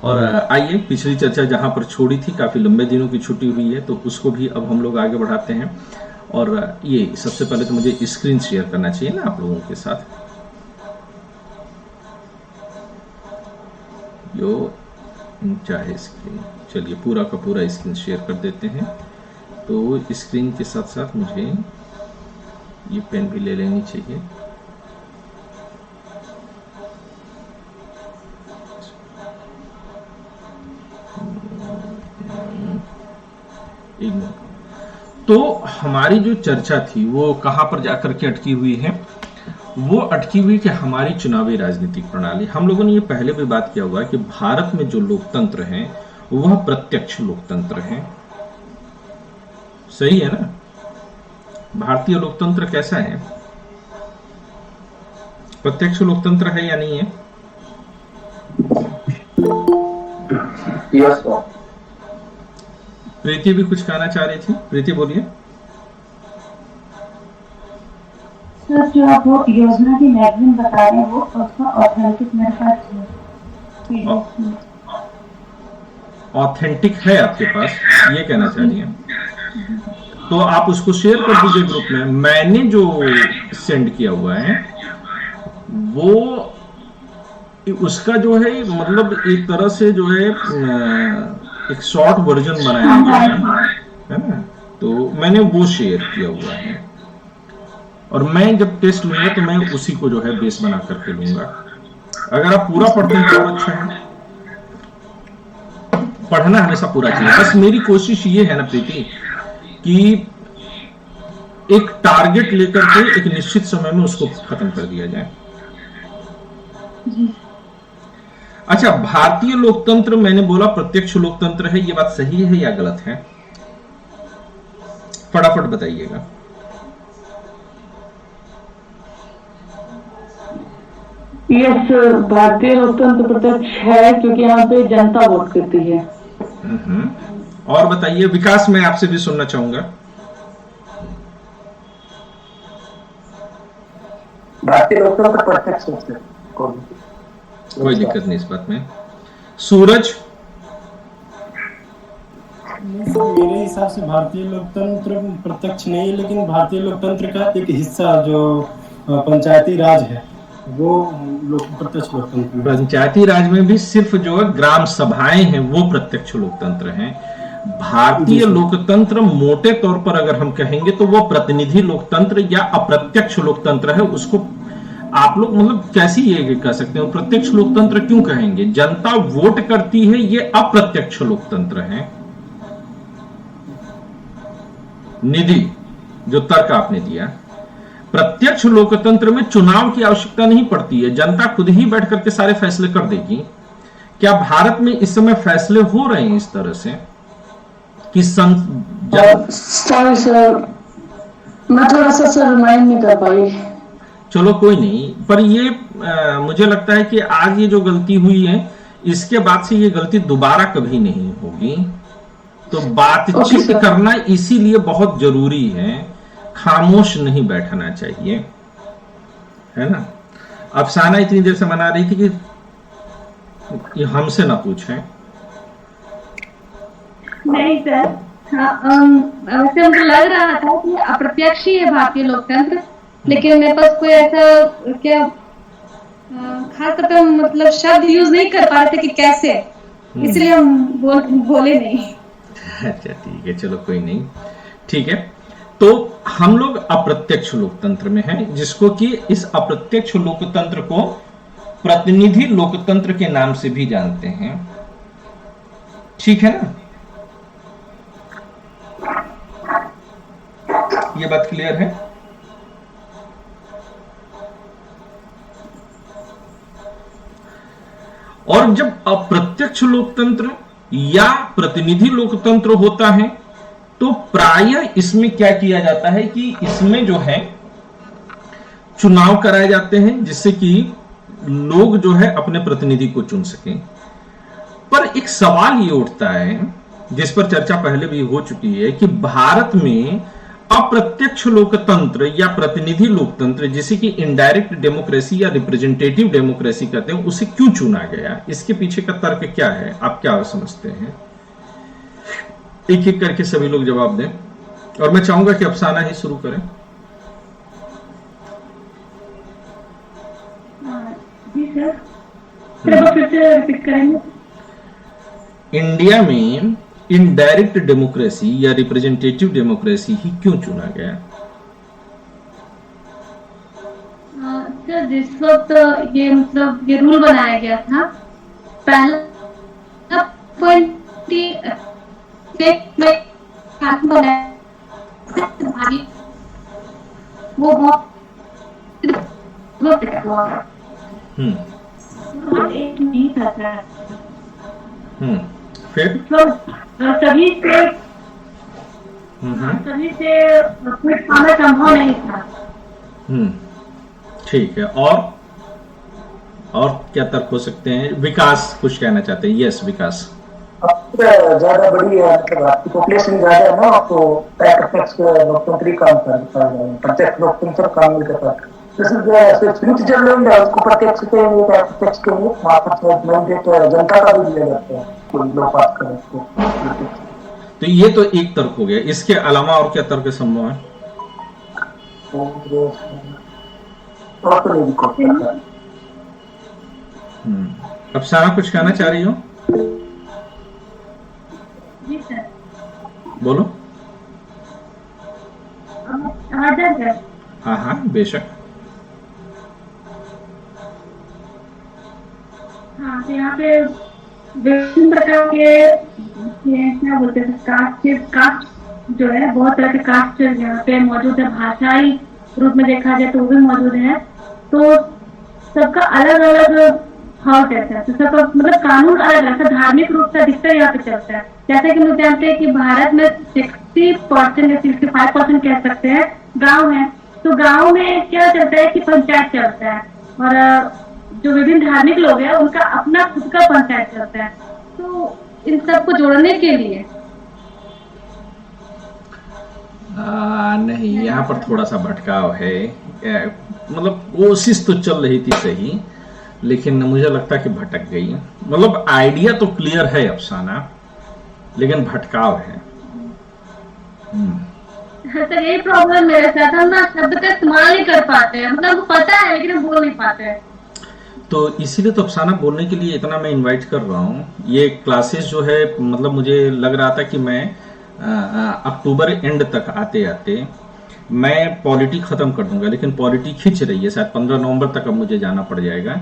और आइए पिछली चर्चा जहां पर छोड़ी थी, काफी लंबे दिनों की छुट्टी हुई है, तो उसको भी अब हम लोग आगे बढ़ाते हैं। और ये सबसे पहले तो मुझे स्क्रीन शेयर करना चाहिए ना आप लोगों के साथ, जो चाहे स्क्रीन। चलिए पूरा का पूरा स्क्रीन शेयर कर देते हैं। तो स्क्रीन के साथ साथ मुझे ये पेन भी ले लेनी चाहिए। तो हमारी जो चर्चा थी वो कहां पर जाकर के अटकी हुई है? वो अटकी हुई कि हमारी चुनावी राजनीतिक प्रणाली, हम लोगों ने ये पहले भी बात किया हुआ है कि भारत में जो लोकतंत्र है वह प्रत्यक्ष लोकतंत्र है। सही है ना? भारतीय लोकतंत्र कैसा है? प्रत्यक्ष लोकतंत्र है या नहीं है? Yes sir. प्रीति भी कुछ कहना चाह रही थी, प्रीति बोलिए। सर जो आप वो योजना की मैगजीन बता रहे हैं वो उसका ऑथेंटिक मेरे पास है। ऑथेंटिक है आपके पास, ये कहना चाह रही हैं? तो आप उसको शेयर कर दीजिए ग्रुप में। मैंने जो सेंड किया हुआ है वो उसका जो है मतलब एक तरह से जो है एक शॉर्ट वर्जन बनाया गया है ना, तो मैंने वो शेयर किया हुआ है। और मैं जब टेस्ट लूंगा तो मैं उसी को जो है बेस बना करके लूंगा। अगर आप पूरा पढ़ते हैं तो अच्छा है, पढ़ना हमेशा पूरा चाहिए। बस मेरी कोशिश ये है ना प्रीति कि एक टारगेट लेकर के एक निश्चित समय में उसको खत्म कर दिया जाए। अच्छा, भारतीय लोकतंत्र मैंने बोला प्रत्यक्ष लोकतंत्र है, ये बात सही है या गलत है? फटाफट बताइएगा। यस, भारतीय लोकतंत्र प्रत्यक्ष है क्योंकि यहाँ पे जनता वोट करती है। और बताइए विकास, मैं आपसे भी सुनना चाहूंगा। भारतीय लोकतंत्र प्रत्यक्ष है, कोई दिक्कत नहीं इस बात में। सूरज? मेरे हिसाब से भारतीय लोकतंत्र प्रत्यक्ष नहीं है, लेकिन भारतीय लोकतंत्र का एक हिस्सा जो पंचायती राज है वो प्रत्यक्ष लोकतंत्र। पंचायती राज में भी सिर्फ जो है ग्राम सभाएं हैं वो प्रत्यक्ष लोकतंत्र हैं। भारतीय लोकतंत्र मोटे तौर पर अगर हम कहेंगे तो वो प्रतिनिधि लोकतंत्र या अप्रत्यक्ष लोकतंत्र है। उसको आप लोग मतलब कैसी ये कह सकते हो? प्रत्यक्ष लोकतंत्र क्यों कहेंगे? जनता वोट करती है, ये अप्रत्यक्ष लोकतंत्र है। निधि, जो तर्क आपने दिया, प्रत्यक्ष लोकतंत्र में चुनाव की आवश्यकता नहीं पड़ती है, जनता खुद ही बैठ करके सारे फैसले कर देगी। क्या भारत में इस समय फैसले हो रहे हैं इस तरह से कि सॉरी सर, मैं थोड़ा सा सर रिमाइंड नहीं कर पाई। चलो कोई नहीं, पर ये मुझे लगता है कि आज ये जो गलती हुई है इसके बाद से ये गलती दोबारा कभी नहीं होगी। तो बातचीत करना इसीलिए बहुत जरूरी है, खामोश नहीं बैठना चाहिए, है ना? अफसाना इतनी देर से मना रही थी कि हमसे ना पूछें। नहीं सर, वैसे मुझे लग रहा था कि अप्रत्यक्ष ही है भारतीय लोकतंत्र, लेकिन मेरे पास कोई ऐसा क्या खास तौर पे मतलब शब्द यूज नहीं कर पा रहे थे कि कैसे, इसलिए हम बोले नहीं। अच्छा ठीक है, चलो कोई नहीं, ठीक है। तो हम लोग अप्रत्यक्ष लोकतंत्र में हैं, जिसको कि इस अप्रत्यक्ष लोकतंत्र को प्रतिनिधि लोकतंत्र के नाम से भी जानते हैं, ठीक है ना? ये बात क्लियर है? और जब अप्रत्यक्ष लोकतंत्र या प्रतिनिधि लोकतंत्र होता है तो प्रायः इसमें क्या किया जाता है कि इसमें जो है चुनाव कराए जाते हैं जिससे कि लोग जो है अपने प्रतिनिधि को चुन सकें। पर एक सवाल ये उठता है जिस पर चर्चा पहले भी हो चुकी है कि भारत में अप्रत्यक्ष लोकतंत्र या प्रतिनिधि लोकतंत्र, जिसे कि इनडायरेक्ट डेमोक्रेसी या रिप्रेजेंटेटिव डेमोक्रेसी कहते हैं, उसे क्यों चुना गया? इसके पीछे का तर्क क्या है, आप क्या समझते हैं? एक एक करके सभी लोग जवाब दें, और मैं चाहूंगा कि अफसाना ही शुरू करें। जी सर, फिर से रिपीट करेंगे। इंडिया में इनडायरेक्ट डेमोक्रेसी या रिप्रेजेंटेटिव डेमोक्रेसी ही क्यों चुना गया? सर, जिस वक्त ये मतलब ये रूल बनाया गया था, पहला पॉइंट वो बहुत एक नहीं था सर। फिर सभी से कुछ पाना संभव नहीं था। ठीक है, और क्या तर्क हो सकते हैं? विकास कुछ कहना चाहते हैं? यस विकास। अब ज्यादा बड़ी है, मतलब आपकी पॉपुलेशन ज्यादा है ना, तो प्रत्यक्ष लोकतंत्र काम करता है, प्रत्यक्ष लोकतंत्र काम नहीं करता। स्विच जब लेंगे उसको प्रत्यक्ष के लिए प्रत्यक्ष के लिए मैंडेट जनता का भी लिया जाता है, कोई लोग पास करें उसको। तो ये तो एक तर्क हो गया, इसके अलावा और क्या तर्क संभव है? अफसाना कुछ कहना चाह रही हो? जी सर, बोलो। हाँ हाँ बेशक। हाँ, तो यहाँ पे विभिन्न प्रकार के क्या बोलते हैं कास्ट जो है, बहुत तरह के कास्ट यहाँ पे मौजूद है। भाषाई रूप में देखा जाए तो वो भी मौजूद है। तो सबका अलग अलग थॉट है, तो सबका मतलब कानून अलग अलग है। धार्मिक रूप से अधिकतर यहाँ पे चलता है। जैसे कि लोग जानते हैं कि भारत में 60% या 65% कह सकते हैं गाँव है। तो गाँव में क्या चलता है कि पंचायत चलता है, और जो विभिन्न धार्मिक लोग हैं उनका अपना खुद का पंचायत चलता है। तो इन सबको जोड़ने के लिए नहीं, यहाँ पर थोड़ा सा भटकाव है। मतलब कोशिश तो चल रही थी सही, लेकिन मुझे लगता है कि भटक गई। मतलब आइडिया तो क्लियर है अफसाना, लेकिन भटकाव है। तो यही प्रॉब्लम मेरे साथ, हम ना शब्द का इस्तेमाल नहीं कर पाते हैं। मतलब पता है लेकिन बोल नहीं पाते हैं। तो इसीलिए तो अफसाना बोलने के लिए इतना मैं इनवाइट कर रहा हूँ। ये क्लासेस जो है, मतलब मुझे लग रहा था कि मैं अक्टूबर एंड तक आते आते मैं पॉलिटी खत्म कर दूंगा, लेकिन पॉलिटी खिंच रही है। शायद 15 नवंबर तक अब मुझे जाना पड़ जाएगा।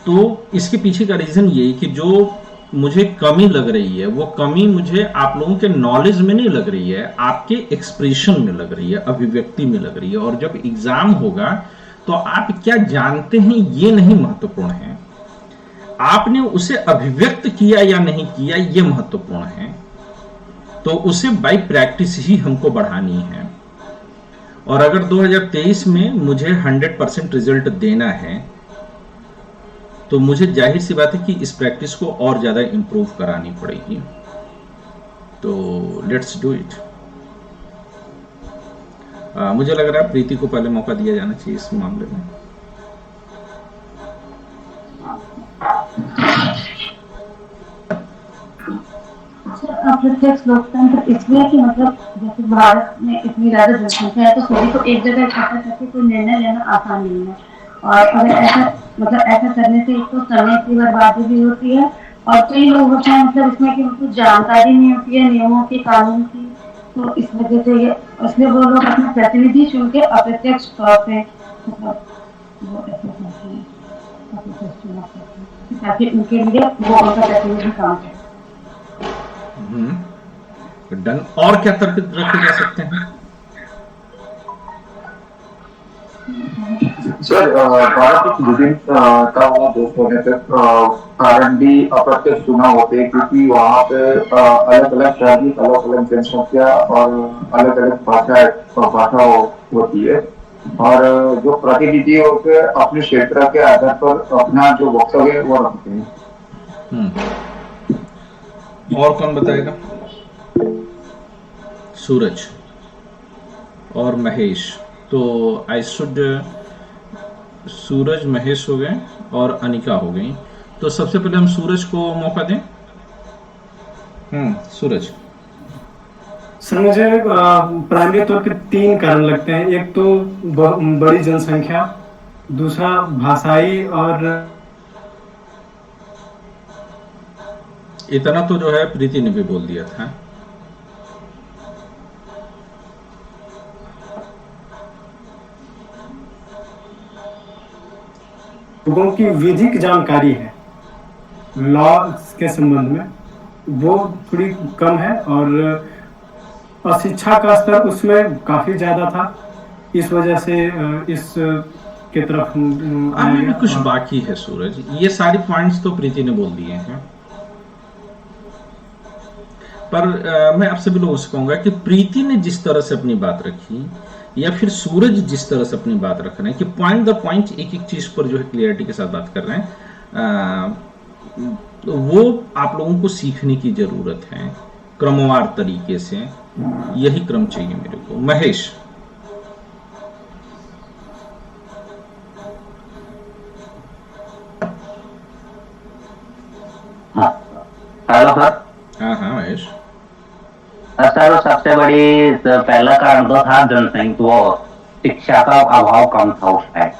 तो इसके पीछे का रीजन ये कि जो मुझे कमी लग रही है, वो कमी मुझे आप लोगों के नॉलेज में नहीं लग रही है, आपके एक्सप्रेशन में लग रही है, अभिव्यक्ति में लग रही है। और जब एग्जाम होगा तो आप क्या जानते हैं ये नहीं महत्वपूर्ण है, आपने उसे अभिव्यक्त किया या नहीं किया ये महत्वपूर्ण है। तो उसे बाय प्रैक्टिस ही हमको बढ़ानी है। और अगर 2023 में मुझे 100% रिजल्ट देना है, तो मुझे जाहिर सी बात है कि इस प्रैक्टिस को और ज्यादा इंप्रूव करानी पड़ेगी। तो लेट्स डू इट। मुझे लग रहा है प्रीति को पहले मौका दिया जाना चाहिए इस मामले में। प्रत्यक्ष लोकतंत्र इसलिए कि मतलब जैसे भारत में इतनी ज्यादा जनसंख्या है, तो सभी को एक जगह इकट्ठा करके कोई निर्णय लेना आसान नहीं है। और अगर ऐसा ऐसा करने से एक तो समय की बर्बादी भी होती है, और कई लोग होते हैं मतलब इसमें कि उनको जानकारी नहीं होती है नियमों की, कानून की। तो इस वजह से ये, इसलिए वो लोग अपना प्रतिनिधि चुन के अप्रत्यक्ष तौर पे मतलब वो ऐसे करते हैं, अप्रत्यक्ष चुनाव करते हैं, ताकि उनके लिए वो उनका प्रतिनिधि काम करे। डन। और क्या तर्क रखे जा सकते हैं? सर, भारत विभिन्न देश होने पे कारण भी अप्रत्यक्ष चुनाव होते हैं, क्योंकि वहाँ पे अलग अलग जाति, अलग अलग जनसंख्या और अलग अलग भाषा होती है। और जो प्रतिनिधि होते अपने क्षेत्र के आधार पर अपना जो वक्तव्य वो रखते हैं। और कौन बताएगा? सूरज। और महेश। तो आई शुड सूरज, महेश हो गए और अनिका हो गई। तो सबसे पहले हम सूरज को मौका दें। सूरज। सर मुझे प्राइमरी तौर पे 3 कारण लगते हैं। एक तो बड़ी जनसंख्या, दूसरा भाषाई, और इतना तो जो है प्रीति ने भी बोल दिया था। लोगों की विधिक जानकारी है लॉ के संबंध में, वो थोड़ी कम है, और अशिक्षा का स्तर उसमें काफी ज्यादा था। इस वजह से इस के तरफ अभी भी कुछ बाकी है सूरज। ये सारी पॉइंट्स तो प्रीति ने बोल दिए हैं, पर मैं आप सभी लोगों से कहूंगा कि प्रीति ने जिस तरह से अपनी बात रखी, या फिर सूरज जिस तरह से अपनी बात रख रहे हैं कि पॉइंट द पॉइंट एक एक चीज पर जो है क्लियरिटी के साथ बात कर रहे हैं, वो आप लोगों को सीखने की जरूरत है क्रमवार तरीके से। यही क्रम चाहिए मेरे को। महेश। Hello sir. हाँ महेश। सर सबसे बड़ी पहला कारण तो था जनसंख्या, वो शिक्षा का अभाव कम था उस टाइम,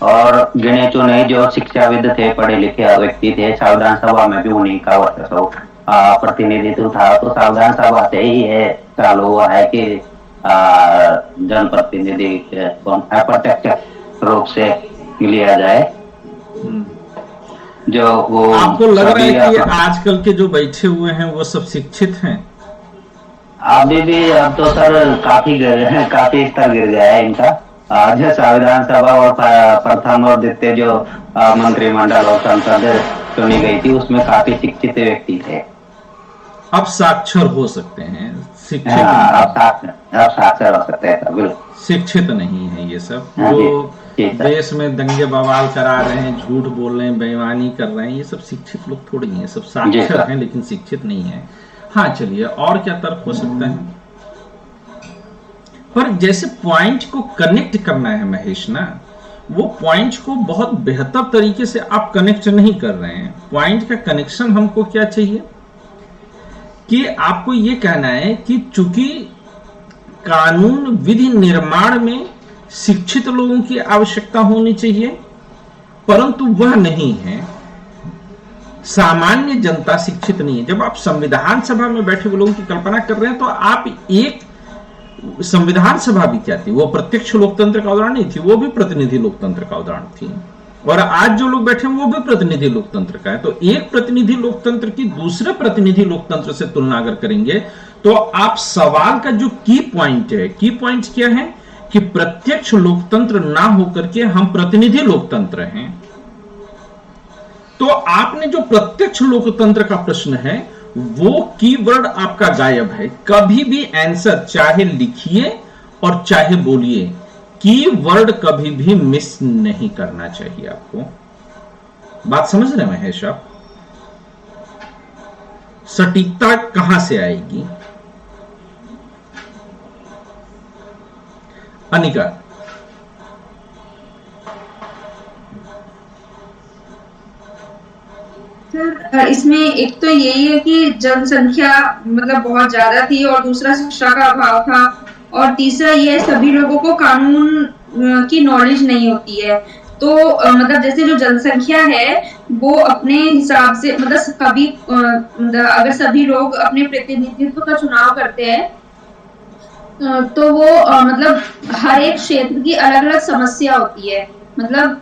और गिने चुने जो शिक्षाविद थे, पढ़े लिखे व्यक्ति थे, संविधान सभा में भी उन्हीं का वर्चस्व प्रतिनिधित्व था। तो संविधान सभा से ही ये चालू हुआ है कि जनप्रतिनिधि प्रत्यक्ष रूप से लिया जाए। जो वो आपको लग रहा है कि आजकल के जो बैठे हुए हैं वो सब शिक्षित हैं? अभी भी अब तो सर काफी स्तर गिर गया है इनका। जो संविधान सभा और प्रथम और द्वितीय जो मंत्रिमंडल और संसद चुनी गई थी, उसमें काफी शिक्षित व्यक्ति थे। अब साक्षर हो सकते हैं, शिक्षित अब साक्षर हो सकते हैं। बिल्कुल शिक्षित नहीं है ये सब जो देश में दंगे बवाल करा रहे हैं, झूठ बोल रहे हैं, बेईमानी कर रहे हैं। ये सब शिक्षित लोग थोड़ी हैं, सब साक्षर हैं लेकिन शिक्षित नहीं है। हाँ चलिए, और क्या तर्क हो सकता है? पर जैसे पॉइंट को कनेक्ट करना है महेश ना, वो पॉइंट को बहुत बेहतर तरीके से आप कनेक्ट नहीं कर रहे हैं। पॉइंट का कनेक्शन हमको क्या चाहिए कि आपको ये कहना है कि चूंकि कानून विधि निर्माण में शिक्षित लोगों की आवश्यकता होनी चाहिए, परंतु वह नहीं है, सामान्य जनता शिक्षित नहीं है। जब आप संविधान सभा में बैठे हुए लोगों की कल्पना कर रहे हैं, तो आप एक संविधान सभा भी क्या थी? वो प्रत्यक्ष लोकतंत्र का उदाहरण नहीं थी, वो भी प्रतिनिधि लोकतंत्र का उदाहरण थी। और आज जो लोग बैठे हैं वो भी प्रतिनिधि लोकतंत्र का है। तो एक प्रतिनिधि लोकतंत्र की दूसरे प्रतिनिधि लोकतंत्र से तुलना अगर करेंगे, तो आप सवाल का जो की पॉइंट है, की पॉइंट क्या है कि प्रत्यक्ष लोकतंत्र ना होकर के हम प्रतिनिधि लोकतंत्र हैं। तो आपने जो प्रत्यक्ष लोकतंत्र का प्रश्न है, वो कीवर्ड आपका गायब है। कभी भी आंसर चाहे लिखिए और चाहे बोलिए, कीवर्ड कभी भी मिस नहीं करना चाहिए आपको। बात समझ रहे हैं महेश आप? सटीकता कहां से आएगी? अनिका। सर इसमें एक तो यही है कि जनसंख्या मतलब बहुत ज्यादा थी, और दूसरा शिक्षा का अभाव था, और तीसरा ये सभी लोगों को कानून की नॉलेज नहीं होती है। तो मतलब जैसे जो जनसंख्या है वो अपने हिसाब से मतलब कभी अगर सभी लोग अपने प्रतिनिधित्व का चुनाव करते हैं, तो वो मतलब हर एक क्षेत्र की अलग अलग समस्या होती है। मतलब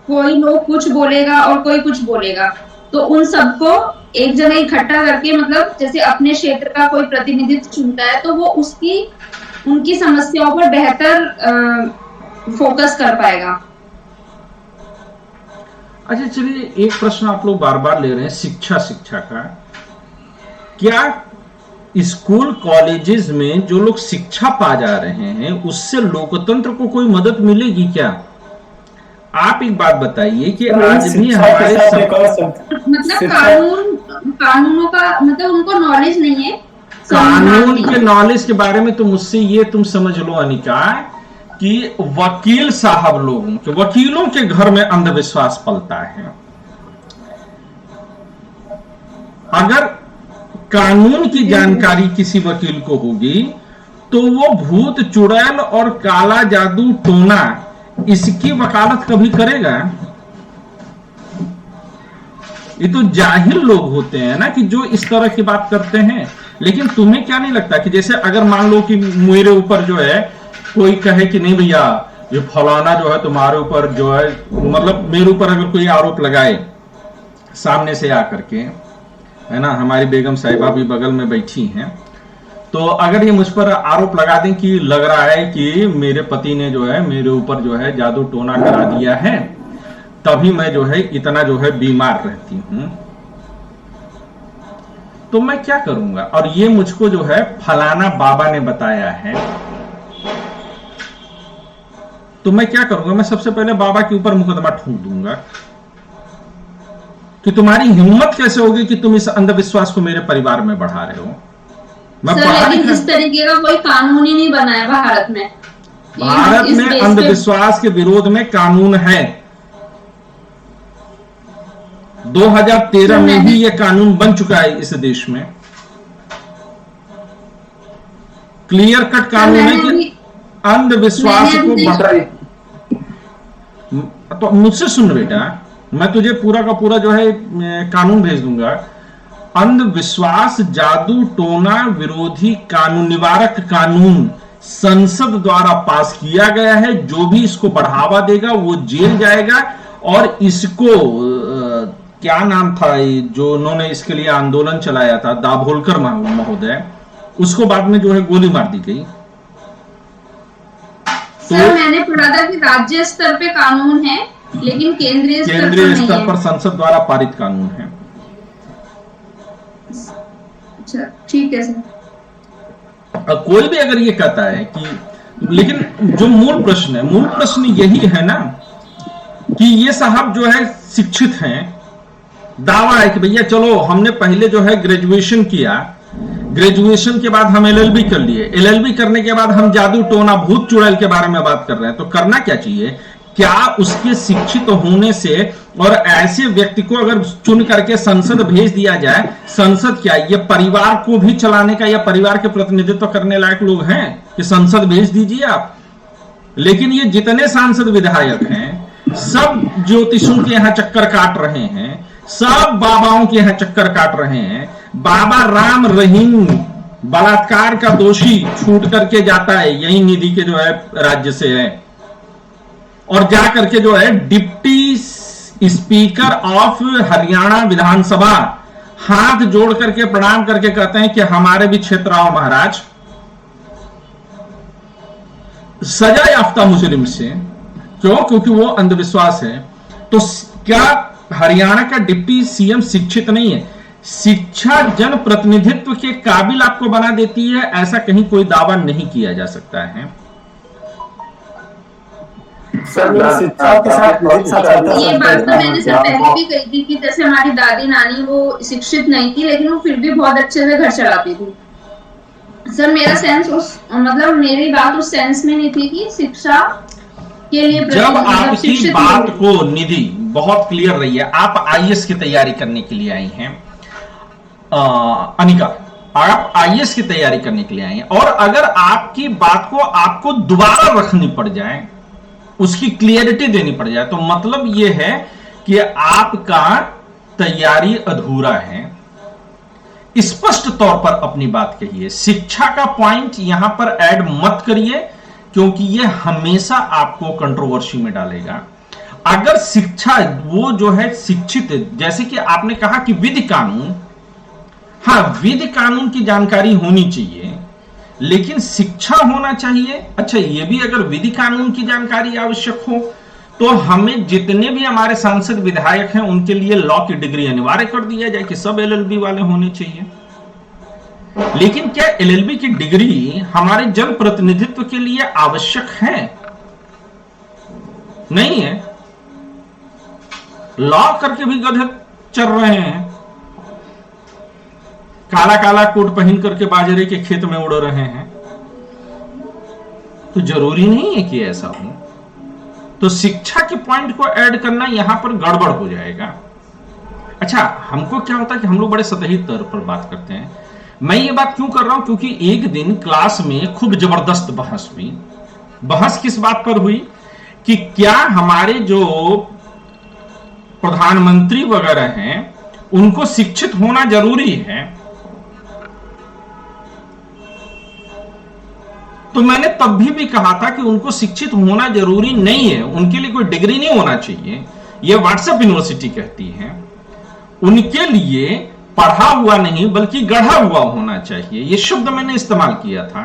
कोई लोग कुछ बोलेगा और कोई कुछ बोलेगा, तो उन सबको एक जगह इकट्ठा करके मतलब जैसे अपने क्षेत्र का कोई प्रतिनिधित्व चुनता है, तो वो उनकी समस्याओं पर बेहतर फोकस कर पाएगा। अच्छा चलिए, एक प्रश्न आप लोग बार बार ले रहे हैं शिक्षा का। क्या स्कूल कॉलेजेस में जो लोग शिक्षा पा जा रहे हैं, उससे लोकतंत्र को कोई मदद मिलेगी क्या? आप एक बात बताइए कि आज भी हमारे मतलब कानूनों का मतलब उनको नॉलेज नहीं है, कानून के नॉलेज के बारे में तो मुझसे ये तुम समझ लो अनिका कि वकील साहब लोगों के, वकीलों के घर में अंधविश्वास पलता है। अगर कानून की जानकारी किसी वकील को होगी तो वो भूत चुड़ैल और काला जादू टोना इसकी वकालत कभी करेगा? ये तो जाहिल लोग होते हैं ना कि जो इस तरह की बात करते हैं। लेकिन तुम्हें क्या नहीं लगता कि जैसे अगर मान लो कि मेरे ऊपर जो है कोई कहे कि नहीं भैया ये फलाना जो है तुम्हारे ऊपर जो है, मतलब मेरे ऊपर अगर कोई आरोप लगाए सामने से आकर के, है ना, हमारी बेगम साहिबा भी बगल में बैठी हैं, तो अगर ये मुझ पर आरोप लगा दें कि लग रहा है कि मेरे पति ने जो है मेरे ऊपर जो है जादू टोना करा दिया है, तभी मैं जो है इतना जो है बीमार रहती हूं, तो मैं क्या करूंगा? और ये मुझको जो है फलाना बाबा ने बताया है, तो मैं क्या करूंगा? मैं सबसे पहले बाबा के ऊपर मुकदमा ठोक दूंगा कि तुम्हारी हिम्मत कैसे होगी कि तुम इस अंधविश्वास को मेरे परिवार में बढ़ा रहे हो। सर लेकिन इस तरीके का कोई कानून ही नहीं बना है भारत में। भारत में अंधविश्वास के विरोध में कानून है। 2013 में ही यह कानून बन चुका है इस देश में। क्लियर कट कानून है कि अंधविश्वास को बढ़ाए। तो मुझसे सुन बेटा, मैं तुझे पूरा का पूरा जो है कानून भेज दूंगा। अंधविश्वास जादू टोना विरोधी कानून, निवारक कानून संसद द्वारा पास किया गया है। जो भी इसको बढ़ावा देगा वो जेल जाएगा। और इसको क्या नाम था जो उन्होंने इसके लिए आंदोलन चलाया था, दाभोलकर महोदय, उसको बाद में जो है गोली मार दी गई। सर मैंने पढ़ा था कि राज्य स्तर पे कानून है लेकिन केंद्रीय स्तर पर संसद द्वारा पारित कानून है। अच्छा ठीक है सर। कोई भी अगर ये कहता है कि, लेकिन जो मूल प्रश्न यही है ना कि ये साहब जो है शिक्षित हैं, दावा है कि भैया चलो हमने पहले जो है ग्रेजुएशन किया, ग्रेजुएशन के बाद हम एलएलबी कर लिए, एलएलबी करने के बाद हम जादू टोना भूत चुड़ैल के बारे में बात कर रहे हैं। तो करना क्या चाहिए? क्या उसके शिक्षित होने से और ऐसे व्यक्ति को अगर चुन करके संसद भेज दिया जाए, संसद क्या ये परिवार को भी चलाने का या परिवार के प्रतिनिधित्व करने लायक लोग हैं कि संसद भेज दीजिए आप? लेकिन ये जितने सांसद विधायक हैं सब ज्योतिषों के यहां चक्कर काट रहे हैं, सब बाबाओं के यहां चक्कर काट रहे हैं। बाबा राम रहीम बलात्कार का दोषी छूट करके जाता है, यही निधि के जो है राज्य से है, और जाकर के जो है डिप्टी स्पीकर ऑफ हरियाणा विधानसभा हाथ जोड़ करके प्रणाम करके कहते हैं कि हमारे भी क्षेत्र आओ महाराज। सजा याफ्ता मुस्लिम से, क्यों? क्योंकि वो अंधविश्वास है। तो क्या हरियाणा का डिप्टी सीएम शिक्षित नहीं है? शिक्षा जन प्रतिनिधित्व के काबिल आपको बना देती है, ऐसा कहीं कोई दावा नहीं किया जा सकता है। शिक्षा के साथ ये बात तो मैंने सर पहले भी कही थी कि जैसे हमारी दादी नानी वो शिक्षित नहीं थी लेकिन वो फिर भी बहुत अच्छे से घर चलाती थी। सर मेरा सेंस उस मतलब मेरी बात उस सेंस में नहीं थी कि शिक्षा के लिए जब आपकी बात को निधि बहुत क्लियर रही है, आप आईएएस की तैयारी करने के लिए आई हैं अनिका, आप आईएएस की तैयारी करने के लिए आई हैं, और अगर आपकी बात को आपको दोबारा रखनी पड़ जाए, उसकी क्लियरिटी देनी पड़ जाए, तो मतलब यह है कि आपका तैयारी अधूरा है। स्पष्ट तौर पर अपनी बात कहिए, शिक्षा का पॉइंट यहां पर ऐड मत करिए क्योंकि यह हमेशा आपको कंट्रोवर्सी में डालेगा। अगर शिक्षा वो जो है शिक्षित, जैसे कि आपने कहा कि विधि कानून, हाँ विधि कानून की जानकारी होनी चाहिए लेकिन शिक्षा होना चाहिए। अच्छा ये भी अगर विधि कानून की जानकारी आवश्यक हो तो हमें जितने भी हमारे सांसद विधायक हैं उनके लिए लॉ की डिग्री अनिवार्य कर दिया जाए कि सब एलएलबी वाले होने चाहिए। लेकिन क्या एलएलबी की डिग्री हमारे जन प्रतिनिधित्व के लिए आवश्यक है? नहीं है। लॉ करके भी गधे चल रहे हैं। काला काला कोट पहन करके बाजरे के खेत में उड़ रहे हैं। तो जरूरी नहीं है कि ऐसा हो। तो शिक्षा के पॉइंट को ऐड करना यहां पर गड़बड़ हो जाएगा। अच्छा, हमको क्या होता है कि हम लोग बड़े सतही तौर पर बात करते हैं। मैं ये बात क्यों कर रहा हूं, क्योंकि एक दिन क्लास में खूब जबरदस्त बहस हुई। बहस किस बात पर हुई कि क्या हमारे जो प्रधानमंत्री वगैरह हैं उनको शिक्षित होना जरूरी है। तो मैंने तब भी कहा था कि उनको शिक्षित होना जरूरी नहीं है, उनके लिए कोई डिग्री नहीं होना चाहिए। यह व्हाट्सएप यूनिवर्सिटी कहती है उनके लिए पढ़ा हुआ नहीं बल्कि गढ़ा हुआ होना चाहिए। यह शब्द मैंने इस्तेमाल किया था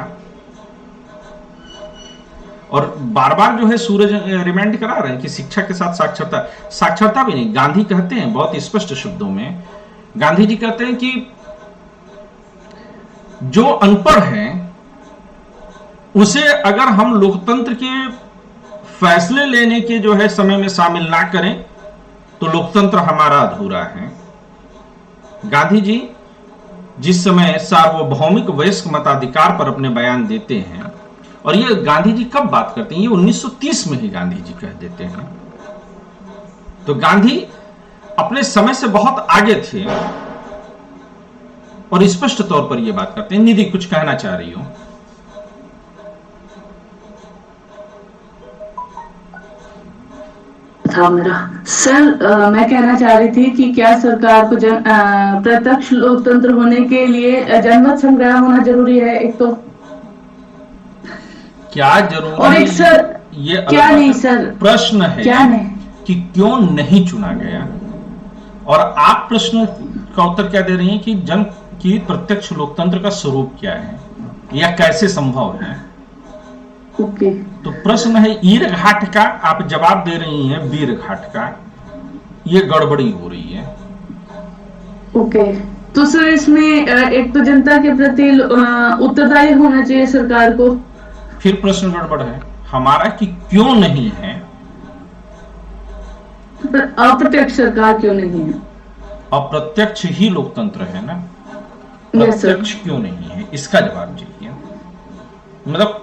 और बार बार जो है सूरज रिमाइंड करा रहे हैं कि शिक्षा के साथ साक्षरता, साक्षरता भी नहीं। गांधी कहते हैं बहुत स्पष्ट शब्दों में, गांधी जी कहते हैं कि जो अनपढ़ है उसे अगर हम लोकतंत्र के फैसले लेने के जो है समय में शामिल ना करें तो लोकतंत्र हमारा अधूरा है। गांधी जी जिस समय सार्वभौमिक वयस्क मताधिकार पर अपने बयान देते हैं, और ये गांधी जी कब बात करते हैं, ये 1930 में ही गांधी जी कह देते हैं। तो गांधी अपने समय से बहुत आगे थे और स्पष्ट तौर पर यह बात करते हैं। निधि कुछ कहना चाह रही हो? था मेरा सर, मैं कहना चाह रही थी कि क्या सरकार को प्रत्यक्ष लोकतंत्र होने के लिए जनमत संग्रह होना जरूरी है, एक तो क्या जरूरी, और एक सर ये क्या नहीं सर, प्रश्न है क्या नहीं कि क्यों नहीं चुना गया, और आप प्रश्न का उत्तर क्या दे रही हैं कि जन की प्रत्यक्ष लोकतंत्र का स्वरूप क्या है या कैसे संभव है। ओके, तो प्रश्न है ईर घाट का, आप जवाब दे रही हैं वीर घाट का। ये गड़बड़ी हो रही है। ओके, तो सर इसमें एक तो जनता के प्रति उत्तरदायी होना चाहिए सरकार को। फिर प्रश्न गड़बड़ है हमारा कि क्यों नहीं है, अप्रत्यक्ष सरकार क्यों नहीं है। अप्रत्यक्ष ही लोकतंत्र है ना, प्रत्यक्ष क्यों नहीं है, इसका जवाब चाहिए। मतलब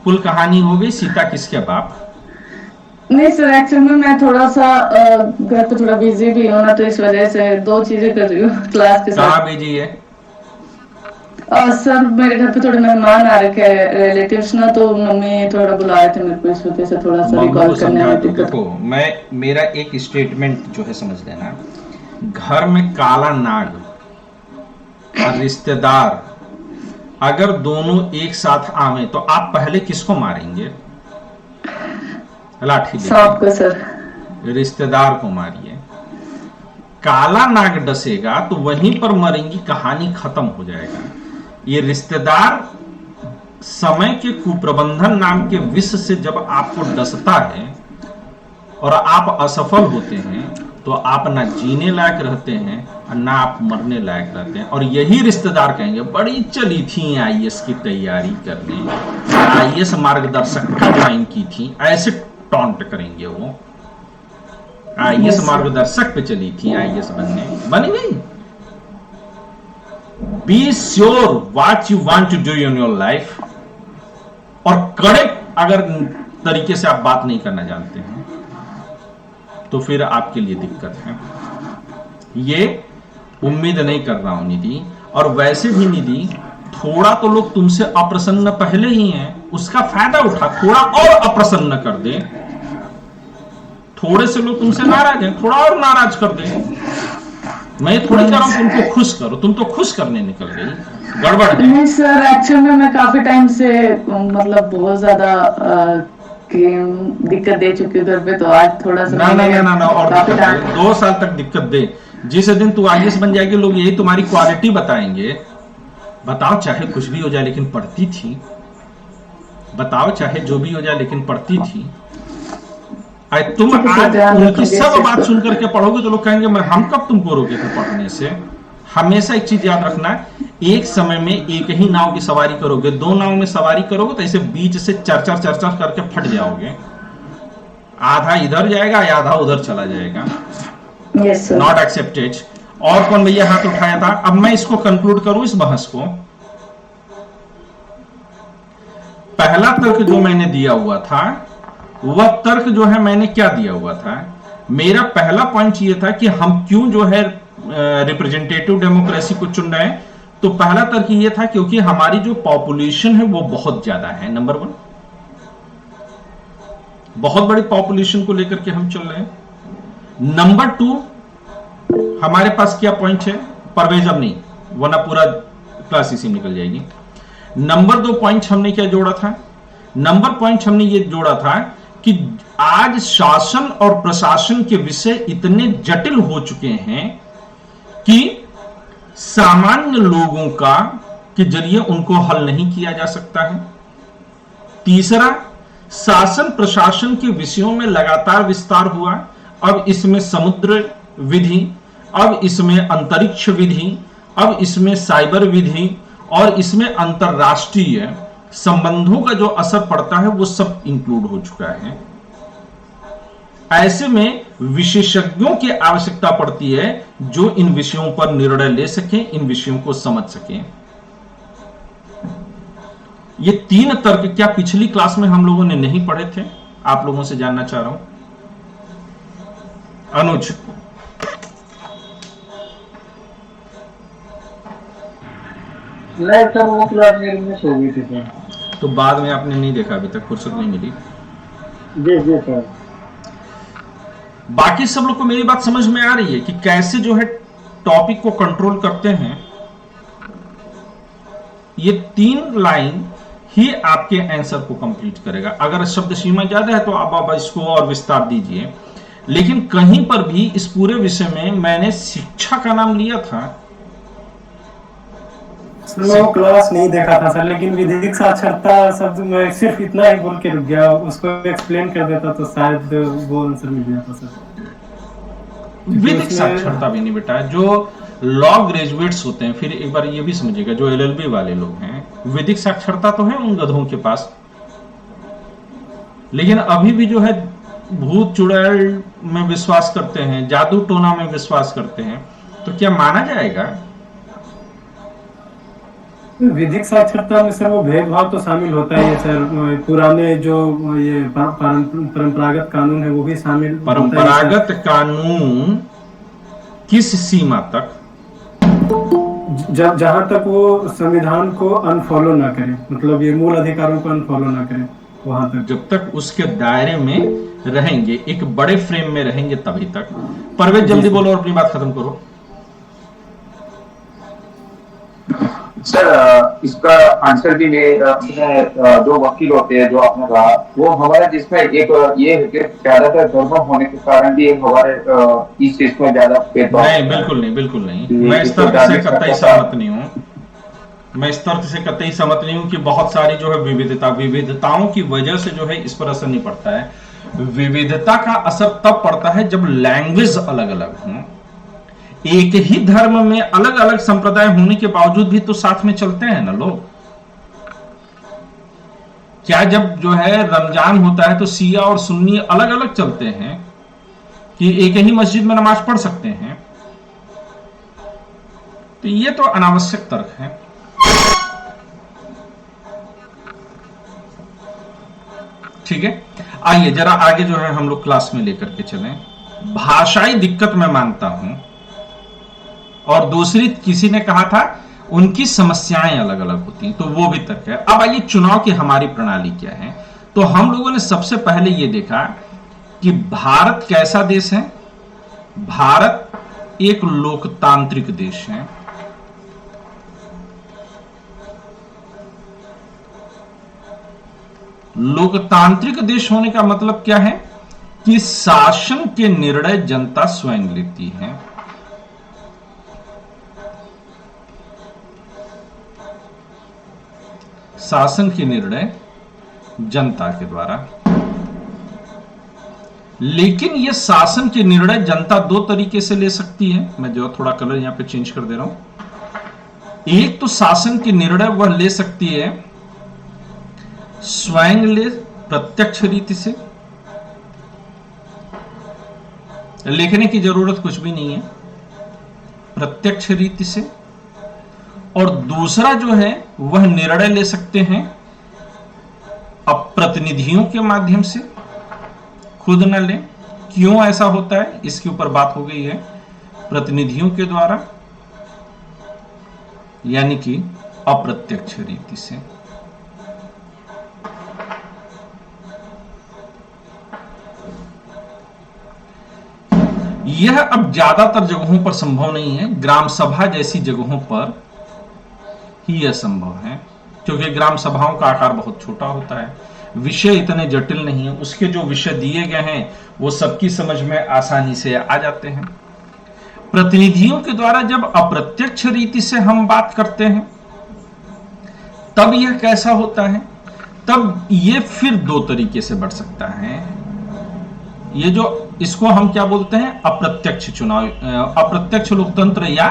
कुल कहानी हो गई सीता किसके बाप। नहीं सर, एक्चुअली में मैं थोड़ा सा घर पे थोड़ा बिजी भी हूँ ना, तो इस वजह से दो चीजें कर रही हूँ क्लास के साथ। कहाँ बिजी है? सर मेरे घर पे थोड़े मेहमान आ रखे हैं रिलेटिव्स ना, तो मम्मी थोड़ा बुला रहे थे मेरे को, इस वजह से थोड़ा सा रिकॉल करने में दिक्कत। देखो मेरा एक स्टेटमेंट जो है समझ लेना, घर में काला नाग और रिश्तेदार अगर दोनों एक साथ आवे तो आप पहले किसको मारेंगे? लाठी सांप को सर। रिश्तेदार को मारिए। काला नाग डसेगा तो वहीं पर मरेंगी, कहानी खत्म हो जाएगा। ये रिश्तेदार समय के कुप्रबंधन नाम के विष से जब आपको डसता है और आप असफल होते हैं तो आप ना जीने लायक रहते हैं और ना आप मरने लायक रहते हैं। और यही रिश्तेदार कहेंगे बड़ी चली थी आईएएस की तैयारी करने, आईएएस मार्गदर्शक ज्वाइन की थी, ऐसे टॉन्ट करेंगे वो। आईएएस मार्गदर्शक पे चली थी आईएएस बनने, बन गई। Be sure what you want to do in your life, और करेक्ट अगर तरीके से आप बात नहीं करना जानते हैं तो फिर आपके लिए दिक्कत है। ये उम्मीद नहीं कर रहा हूं निधि, और वैसे भी निधि थोड़ा तो लोग तुमसे अप्रसन्न पहले ही हैं, उसका फायदा उठा, थोड़ा और अप्रसन्न कर दे। थोड़े से लोग तुमसे नाराज हैं, थोड़ा और नाराज कर दे। मैं थोड़ी कह रहा हूं तुमको खुश करो, तुम तो खुश करने निकल गई, गड़बड़ है। नहीं सर, एक्चुअली में मैं काफी टाइम से मतलब बहुत ज्यादा दिक्कत दे चुकी हूँ घर पे, तो आज थोड़ा सा ना और 2 साल तक दिक्कत दे। जिस दिन तू आईएएस बन जाएगी लोग यही तुम्हारी क्वालिटी बताएंगे। बताओ चाहे कुछ भी हो जाए लेकिन पढ़ती थी, बताओ चाहे जो भी हो जाए लेकिन पढ़ती थी। तुम आज उनकी सब बात सुन करके पढ़ोगे तो लोग कहेंगे मैं हम कब तुमको रोके थे पढ़ने से। हमेशा एक चीज याद रखना, एक समय में एक ही नाव की सवारी करोगे, 2 नाव में सवारी करोगे तो ऐसे बीच से चर्चा करके फट जाओगे। आधा इधर जाएगा या आधा उधर चला जाएगा। yes, not accepted. और कौन भैया हाथ उठाया था? अब मैं इसको कंक्लूड करूं इस बहस को। पहला तर्क जो मैंने दिया हुआ था वह तर्क जो है मैंने क्या दिया हुआ था, मेरा पहला पॉइंट यह था कि हम क्यों जो है रिप्रेजेंटेटिव डेमोक्रेसी को चुन रहे हैं। तो पहला तर्क यह था क्योंकि हमारी जो पॉपुलेशन है वो बहुत ज्यादा है, नंबर 1, बहुत बड़ी पॉपुलेशन को लेकर के हम चल रहे हैं। नंबर 2, हमारे पास क्या पॉइंट है, परवेज अब नहीं वरना पूरा क्लास इसी निकल जाएगी। नंबर 2 पॉइंट हमने क्या जोड़ा था, नंबर पॉइंट हमने ये जोड़ा था कि आज शासन और प्रशासन के विषय इतने जटिल हो चुके हैं कि सामान्य लोगों का के जरिए उनको हल नहीं किया जा सकता है। तीसरा, शासन प्रशासन के विषयों में लगातार विस्तार हुआ। अब इसमें समुद्र विधि, अब इसमें अंतरिक्ष विधि, अब इसमें साइबर विधि और इसमें अंतरराष्ट्रीय संबंधों का जो असर पड़ता है वो सब इंक्लूड हो चुका है। ऐसे में विशेषज्ञों की आवश्यकता पड़ती है जो इन विषयों पर निर्णय ले सकें, इन विषयों को समझ सकें। ये 3 तर्क क्या पिछली क्लास में हम लोगों ने नहीं पढ़े थे? आप लोगों से जानना चाह रहा हूं। अनुज, नहीं सर, वो क्लास में सो गई थी सर। तो बाद में आपने नहीं देखा, अभी तक फुर्सत नहीं मिली? जी जी सर। बाकी सब लोग को मेरी बात समझ में आ रही है कि कैसे जो है टॉपिक को कंट्रोल करते हैं? ये 3 लाइन ही आपके आंसर को कंप्लीट करेगा। अगर शब्द सीमा ज्यादा है तो आप इसको और विस्तार दीजिए, लेकिन कहीं पर भी इस पूरे विषय में मैंने शिक्षा का नाम लिया था। मैं वो क्लास नहीं देखा था सर, लेकिन विधिक साक्षरता शब्द में सिर्फ इतना ही बोल के रुक गया, उसको एक्सप्लेन कर देता तो शायद वो आंसर मिल जाता सर। विधिक साक्षरता भी नहीं बेटा, जो लॉ ग्रेजुएट्स होते हैं, फिर एक बार ये भी समझिएगा, जो LLB वाले लोग हैं, विधिक साक्षरता तो है उन गधों के पास, लेकिन अभी भी जो है भूत चुड़ैल में विश्वास करते हैं, जादू टोना में विश्वास करते हैं, तो क्या माना जाएगा? विधिक साक्षरता में सर वो भेदभाव तो शामिल होता ही है सर। पुराने जो ये परंपरागत कानून है वो भी शामिल। परंपरागत कानून किस सीमा तक? जहां तक वो संविधान को अनफॉलो ना करे, मतलब ये मूल अधिकारों को अनफॉलो ना करे, वहां तक। जब तक उसके दायरे में रहेंगे, एक बड़े फ्रेम में रहेंगे, तभी तक। परवेज जल्दी बोलो और अपनी बात खत्म करो। सर, इसका आंसर भी जो वकील होते हैं, जो आपने कहा, वो हमारे जिसमें एक ये है कि ज्यादातर धर्म होने के कारण भी हमारे इस चीज में ज्यादा भेदभाव। नहीं, बिल्कुल नहीं, बिल्कुल नहीं। मैं इस तर्क से कतई सहमत नहीं हूँ। मैं इस तर्क से कतई सहमत नहीं हूँ कि बहुत सारी जो है विविधताओं की वजह से जो है इस पर असर नहीं पड़ता है। विविधता का असर तब पड़ता है जब लैंग्वेज अलग अलग हो। एक ही धर्म में अलग अलग संप्रदाय होने के बावजूद भी तो साथ में चलते हैं ना लोग। क्या जब जो है रमजान होता है तो शिया और सुन्नी अलग अलग चलते हैं कि एक ही मस्जिद में नमाज पढ़ सकते हैं? तो ये तो अनावश्यक तर्क है। ठीक है, आइए जरा आगे जो है हम लोग क्लास में लेकर के चलें। भाषाई दिक्कत मैं मानता हूं, और दूसरी किसी ने कहा था उनकी समस्याएं अलग अलग होती हैं, तो वो भी तर्क है। अब आइए चुनाव की हमारी प्रणाली क्या है। तो हम लोगों ने सबसे पहले ये देखा कि भारत कैसा देश है। भारत एक लोकतांत्रिक देश है। लोकतांत्रिक देश होने का मतलब क्या है कि शासन के निर्णय जनता स्वयं लेती है। शासन के निर्णय जनता के द्वारा। लेकिन यह शासन के निर्णय जनता 2 तरीके से ले सकती है। मैं जो थोड़ा कलर यहां पे चेंज कर दे रहा हूं। एक तो शासन के निर्णय वह ले सकती है स्वयं ले, प्रत्यक्ष रीति से। लिखने की जरूरत कुछ भी नहीं है। प्रत्यक्ष रीति से, और दूसरा जो है वह निर्णय ले सकते हैं अप्रतिनिधियों के माध्यम से, खुद न लें। क्यों ऐसा होता है इसके ऊपर बात हो गई है, प्रतिनिधियों के द्वारा यानी कि अप्रत्यक्ष रीति से। यह अब ज्यादातर जगहों पर संभव नहीं है, ग्राम सभा जैसी जगहों पर ही यह संभव है, क्योंकि ग्राम सभाओं का आकार बहुत छोटा होता है, विषय इतने जटिल नहीं है, उसके जो विषय दिए गए हैं वो सबकी समझ में आसानी से आ जाते हैं। प्रतिनिधियों के द्वारा जब अप्रत्यक्ष रीति से हम बात करते हैं तब यह कैसा होता है, तब यह फिर दो तरीके से बढ़ सकता है। ये जो इसको हम क्या बोलते हैं, अप्रत्यक्ष चुनाव, अप्रत्यक्ष लोकतंत्र या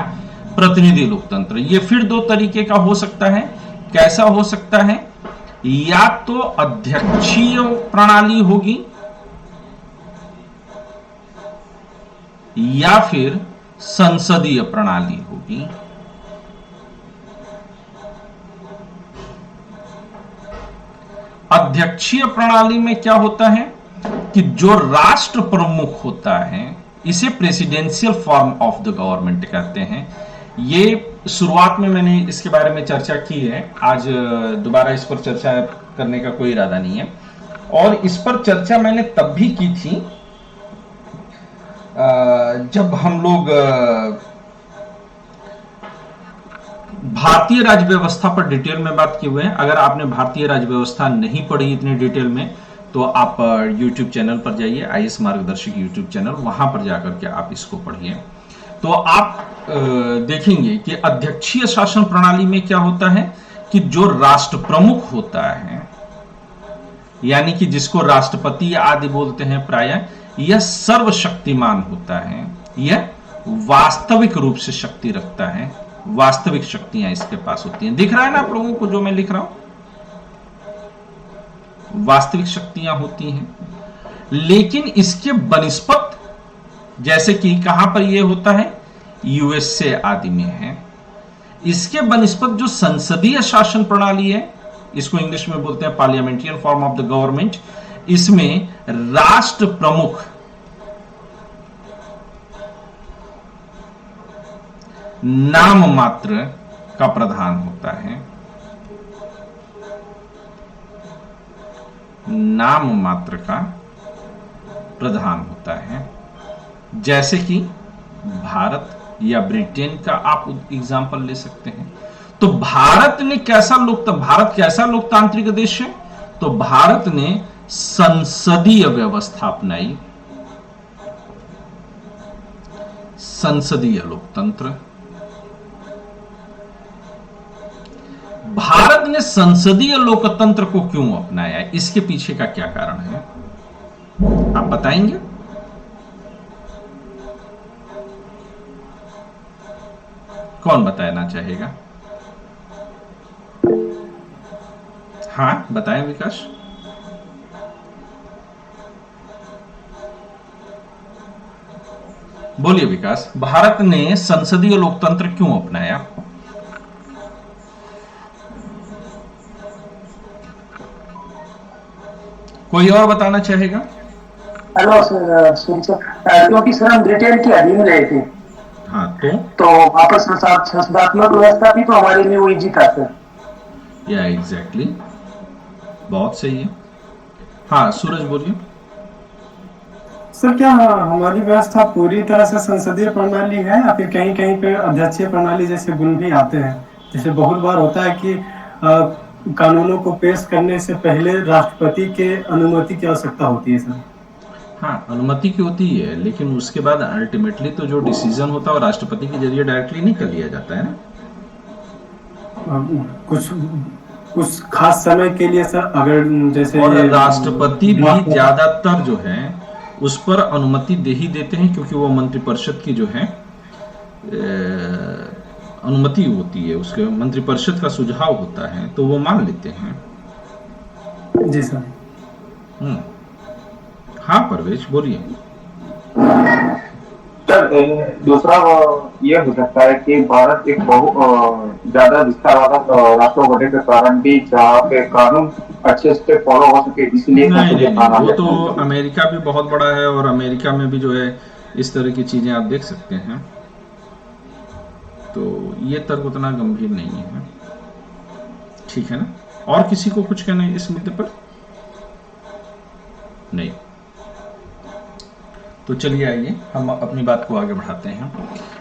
प्रतिनिधि लोकतंत्र। ये फिर दो तरीके का हो सकता है। कैसा हो सकता है, या तो अध्यक्षीय प्रणाली होगी या फिर संसदीय प्रणाली होगी। अध्यक्षीय प्रणाली में क्या होता है कि जो राष्ट्र प्रमुख होता है, इसे presidential form of the government कहते हैं। ये शुरुआत में मैंने इसके बारे में चर्चा की है, आज दोबारा इस पर चर्चा करने का कोई इरादा नहीं है। और इस पर चर्चा मैंने तब भी की थी जब हम लोग भारतीय राज्य व्यवस्था पर डिटेल में बात किए हुए हैं। अगर आपने भारतीय राज्य व्यवस्था नहीं पढ़ी इतनी डिटेल में तो आप YouTube चैनल पर जाइए, आईएएस मार्गदर्शक YouTube चैनल, वहां पर जाकर के आप इसको पढ़िए तो आप देखेंगे कि अध्यक्षीय शासन प्रणाली में क्या होता है कि जो राष्ट्र प्रमुख होता है, यानी कि जिसको राष्ट्रपति आदि बोलते हैं प्रायः, यह सर्वशक्तिमान होता है, यह वास्तविक रूप से शक्ति रखता है, वास्तविक शक्तियां इसके पास होती हैं। दिख रहा है ना आप लोगों को जो मैं लिख रहा हूं, वास्तविक शक्तियां होती हैं। लेकिन इसके बनिस्पत, जैसे कि कहां पर यह होता है, यूएसए आदि में है, इसके बनिस्पत जो संसदीय शासन प्रणाली है, इसको इंग्लिश में बोलते हैं parliamentarian form of the government, इसमें राष्ट्र प्रमुख नाम मात्र का प्रधान होता है, नाम मात्र का प्रधान होता है। जैसे कि भारत या ब्रिटेन का आप एग्जांपल ले सकते हैं। तो भारत ने भारत कैसा लोकतांत्रिक देश है, तो भारत ने संसदीय व्यवस्था अपनाई, संसदीय लोकतंत्र। भारत ने संसदीय लोकतंत्र को क्यों अपनाया, इसके पीछे का क्या कारण है आप बताएंगे? कौन बताना चाहेगा? हाँ बताएं विकास। बोलिए विकास, भारत ने संसदीय लोकतंत्र क्यों अपनाया? कोई और बताना चाहेगा? हेलो सर, क्योंकि सर हम ब्रिटेन के अधीन रहे थे। हाँ तो वापस संसदात्मक व्यवस्था भी तो हमारे लिए वो इजी था सर। या एग्जैक्टली, बहुत सही है। हाँ सूरज बोलिए। सर क्या हमारी व्यवस्था पूरी तरह से संसदीय प्रणाली है या फिर कहीं कहीं पे अध्यक्षीय प्रणाली जैसे गुण भी आते हैं? जैसे बहुत बार होता है कि कानूनों को पेश करने से पहले राष्ट्रपति के अनुमति की आवश्यकता होती है सर। हाँ अनुमति की होती है, लेकिन उसके बाद अल्टीमेटली तो जो डिसीजन होता है वो राष्ट्रपति के जरिए डायरेक्टली नहीं कर लिया जाता है ना। कुछ खास समय के लिए सर, अगर जैसे और राष्ट्रपति भी ज्यादातर जो है उस पर अनुमति दे ही देते हैं, क्योंकि वो मंत्रिपरिषद की जो है अनुमति होती है, उसके मंत्रिपरिषद का सुझाव होता है, तो वो मान लेते हैं। जी सर। हाँ परवेश बोलिए। सर दूसरा ये हो सकता है कि भारत एक ज्यादा विस्तार वाला राष्ट्र होने के कारण भी जहाँ पे कानून अच्छे से फॉलो हो सके, इसलिए नहीं नहीं नहीं, वो तो अमेरिका भी बहुत बड़ा है और अमेरिका में भी जो है इस तरह की चीजें आप देख सकते हैं, तो ये तर्क उतना गंभीर नहीं है। ठीक है ना? और किसी को कुछ कहना है इस मुद्दे पर? नहीं, तो चलिए आइए हम अपनी बात को आगे बढ़ाते हैं।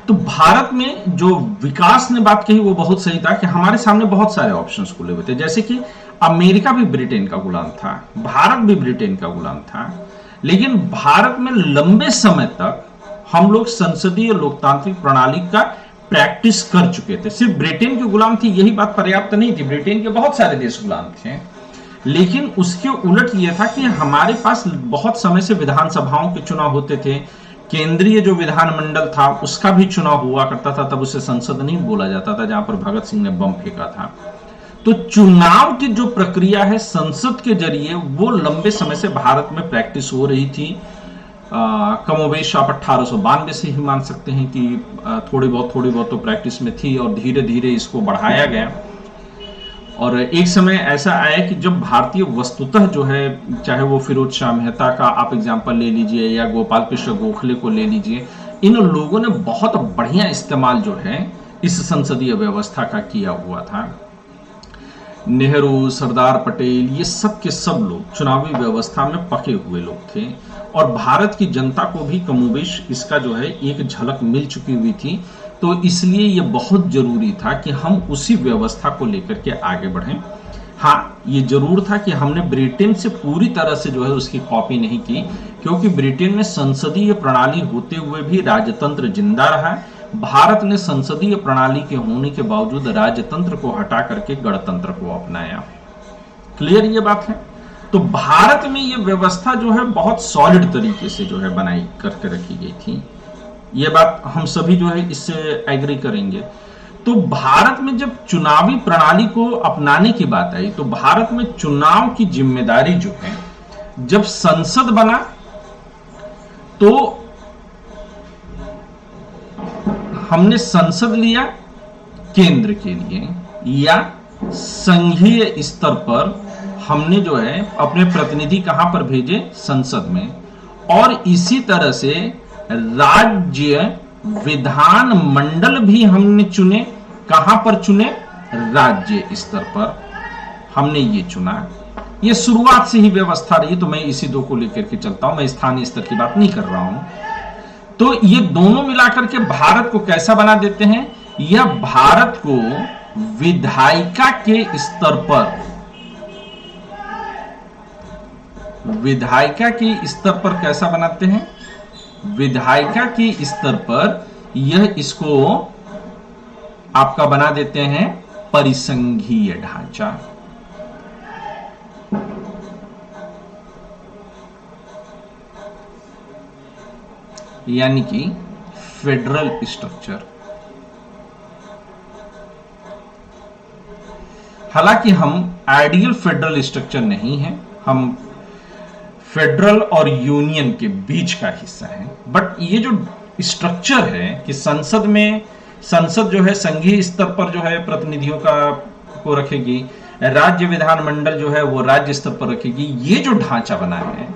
तो भारत में जो विकास ने बात कही वो बहुत सही था कि हमारे सामने बहुत सारे ऑप्शंस खुले हुए थे, जैसे कि अमेरिका भी ब्रिटेन का गुलाम था, भारत भी ब्रिटेन का गुलाम था, लेकिन भारत में लंबे समय तक हम लोग संसदीय लोकतांत्रिक प्रणाली का प्रैक्टिस कर चुके थे। सिर्फ ब्रिटेन के गुलाम थी यही बात पर्याप्त नहीं थी, ब्रिटेन के बहुत सारे देश गुलाम थे, लेकिन उसके उलट ये था कि हमारे पास बहुत समय से विधानसभाओं के चुनाव होते थे, केंद्रीय जो विधानमंडल था उसका भी चुनाव हुआ करता था, तब उसे संसद नहीं बोला जाता था जहां पर भगत सिंह ने बम फेंका था। तो चुनाव की जो प्रक्रिया है संसद के जरिए वो लंबे समय से भारत में प्रैक्टिस हो रही थी। कमोबेश आप 1892 से ही मान सकते हैं कि थोड़ी बहुत तो प्रैक्टिस में थी और धीरे धीरे इसको बढ़ाया गया। और एक समय ऐसा आया कि जब भारतीय वस्तुतः जो है, चाहे वो फिरोज शाह मेहता का आप एग्जाम्पल ले लीजिए या गोपाल कृष्ण गोखले को ले लीजिए, इन लोगों ने बहुत बढ़िया इस्तेमाल जो है इस संसदीय व्यवस्था का किया हुआ था। नेहरू, सरदार पटेल, ये सब के सब लोग चुनावी व्यवस्था में पके हुए लोग थे और भारत की जनता को भी कमोबेश इसका जो है एक झलक मिल चुकी हुई थी। तो इसलिए ये बहुत जरूरी था कि हम उसी व्यवस्था को लेकर के आगे बढ़ें। हाँ, ये जरूर था कि हमने ब्रिटेन से पूरी तरह से जो है उसकी कॉपी नहीं की, क्योंकि ब्रिटेन में संसदीय प्रणाली होते हुए भी राजतंत्र जिंदा रहा। भारत ने संसदीय प्रणाली के होने के बावजूद राजतंत्र को हटा करके गणतंत्र को अपनाया। क्लियर ये बात है? तो भारत में ये व्यवस्था जो है बहुत सॉलिड तरीके से जो है बनाई करके रखी गई थी। ये बात हम सभी जो है इससे एग्री करेंगे। तो भारत में जब चुनावी प्रणाली को अपनाने की बात आई तो भारत में चुनाव की जिम्मेदारी जो है, जब संसद बना तो हमने संसद लिया केंद्र के लिए या संघीय स्तर पर हमने जो है अपने प्रतिनिधि कहां पर भेजे? संसद में। और इसी तरह से राज्य विधान मंडल भी हमने चुने, कहां पर चुने? राज्य स्तर पर हमने ये चुना। ये शुरुआत से ही व्यवस्था रही, तो मैं इसी दो को लेकर के चलता हूं, मैं स्थानीय स्तर की बात नहीं कर रहा हूं। तो ये दोनों मिलाकर के भारत को कैसा बना देते हैं? यह भारत को विधायिका के स्तर पर, विधायिका के स्तर पर कैसा बनाते हैं? विधायिका के स्तर पर यह इसको आपका बना देते हैं परिसंघीय ढांचा। यानी कि फेडरल स्ट्रक्चर। हालांकि हम आइडियल फेडरल स्ट्रक्चर नहीं है, हम फेडरल और यूनियन के बीच का हिस्सा है, बट ये जो स्ट्रक्चर है कि संसद में, संसद जो है संघीय स्तर पर जो है प्रतिनिधियों को रखेगी, राज्य विधानमंडल जो है वो राज्य स्तर पर रखेगी, ये जो ढांचा बना है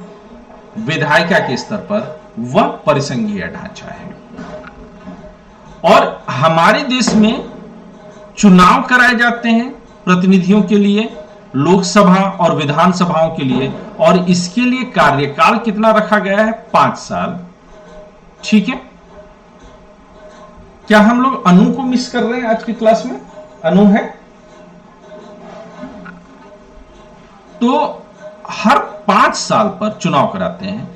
विधायिका के स्तर पर वह परिसंघीय ढांचा है। और हमारे देश में चुनाव कराए जाते हैं प्रतिनिधियों के लिए, लोकसभा और विधानसभाओं के लिए, और इसके लिए कार्यकाल कितना रखा गया है? 5 साल। ठीक है? क्या हम लोग अनु को मिस कर रहे हैं आज की क्लास में? अनु है? तो हर 5 साल पर चुनाव कराते हैं।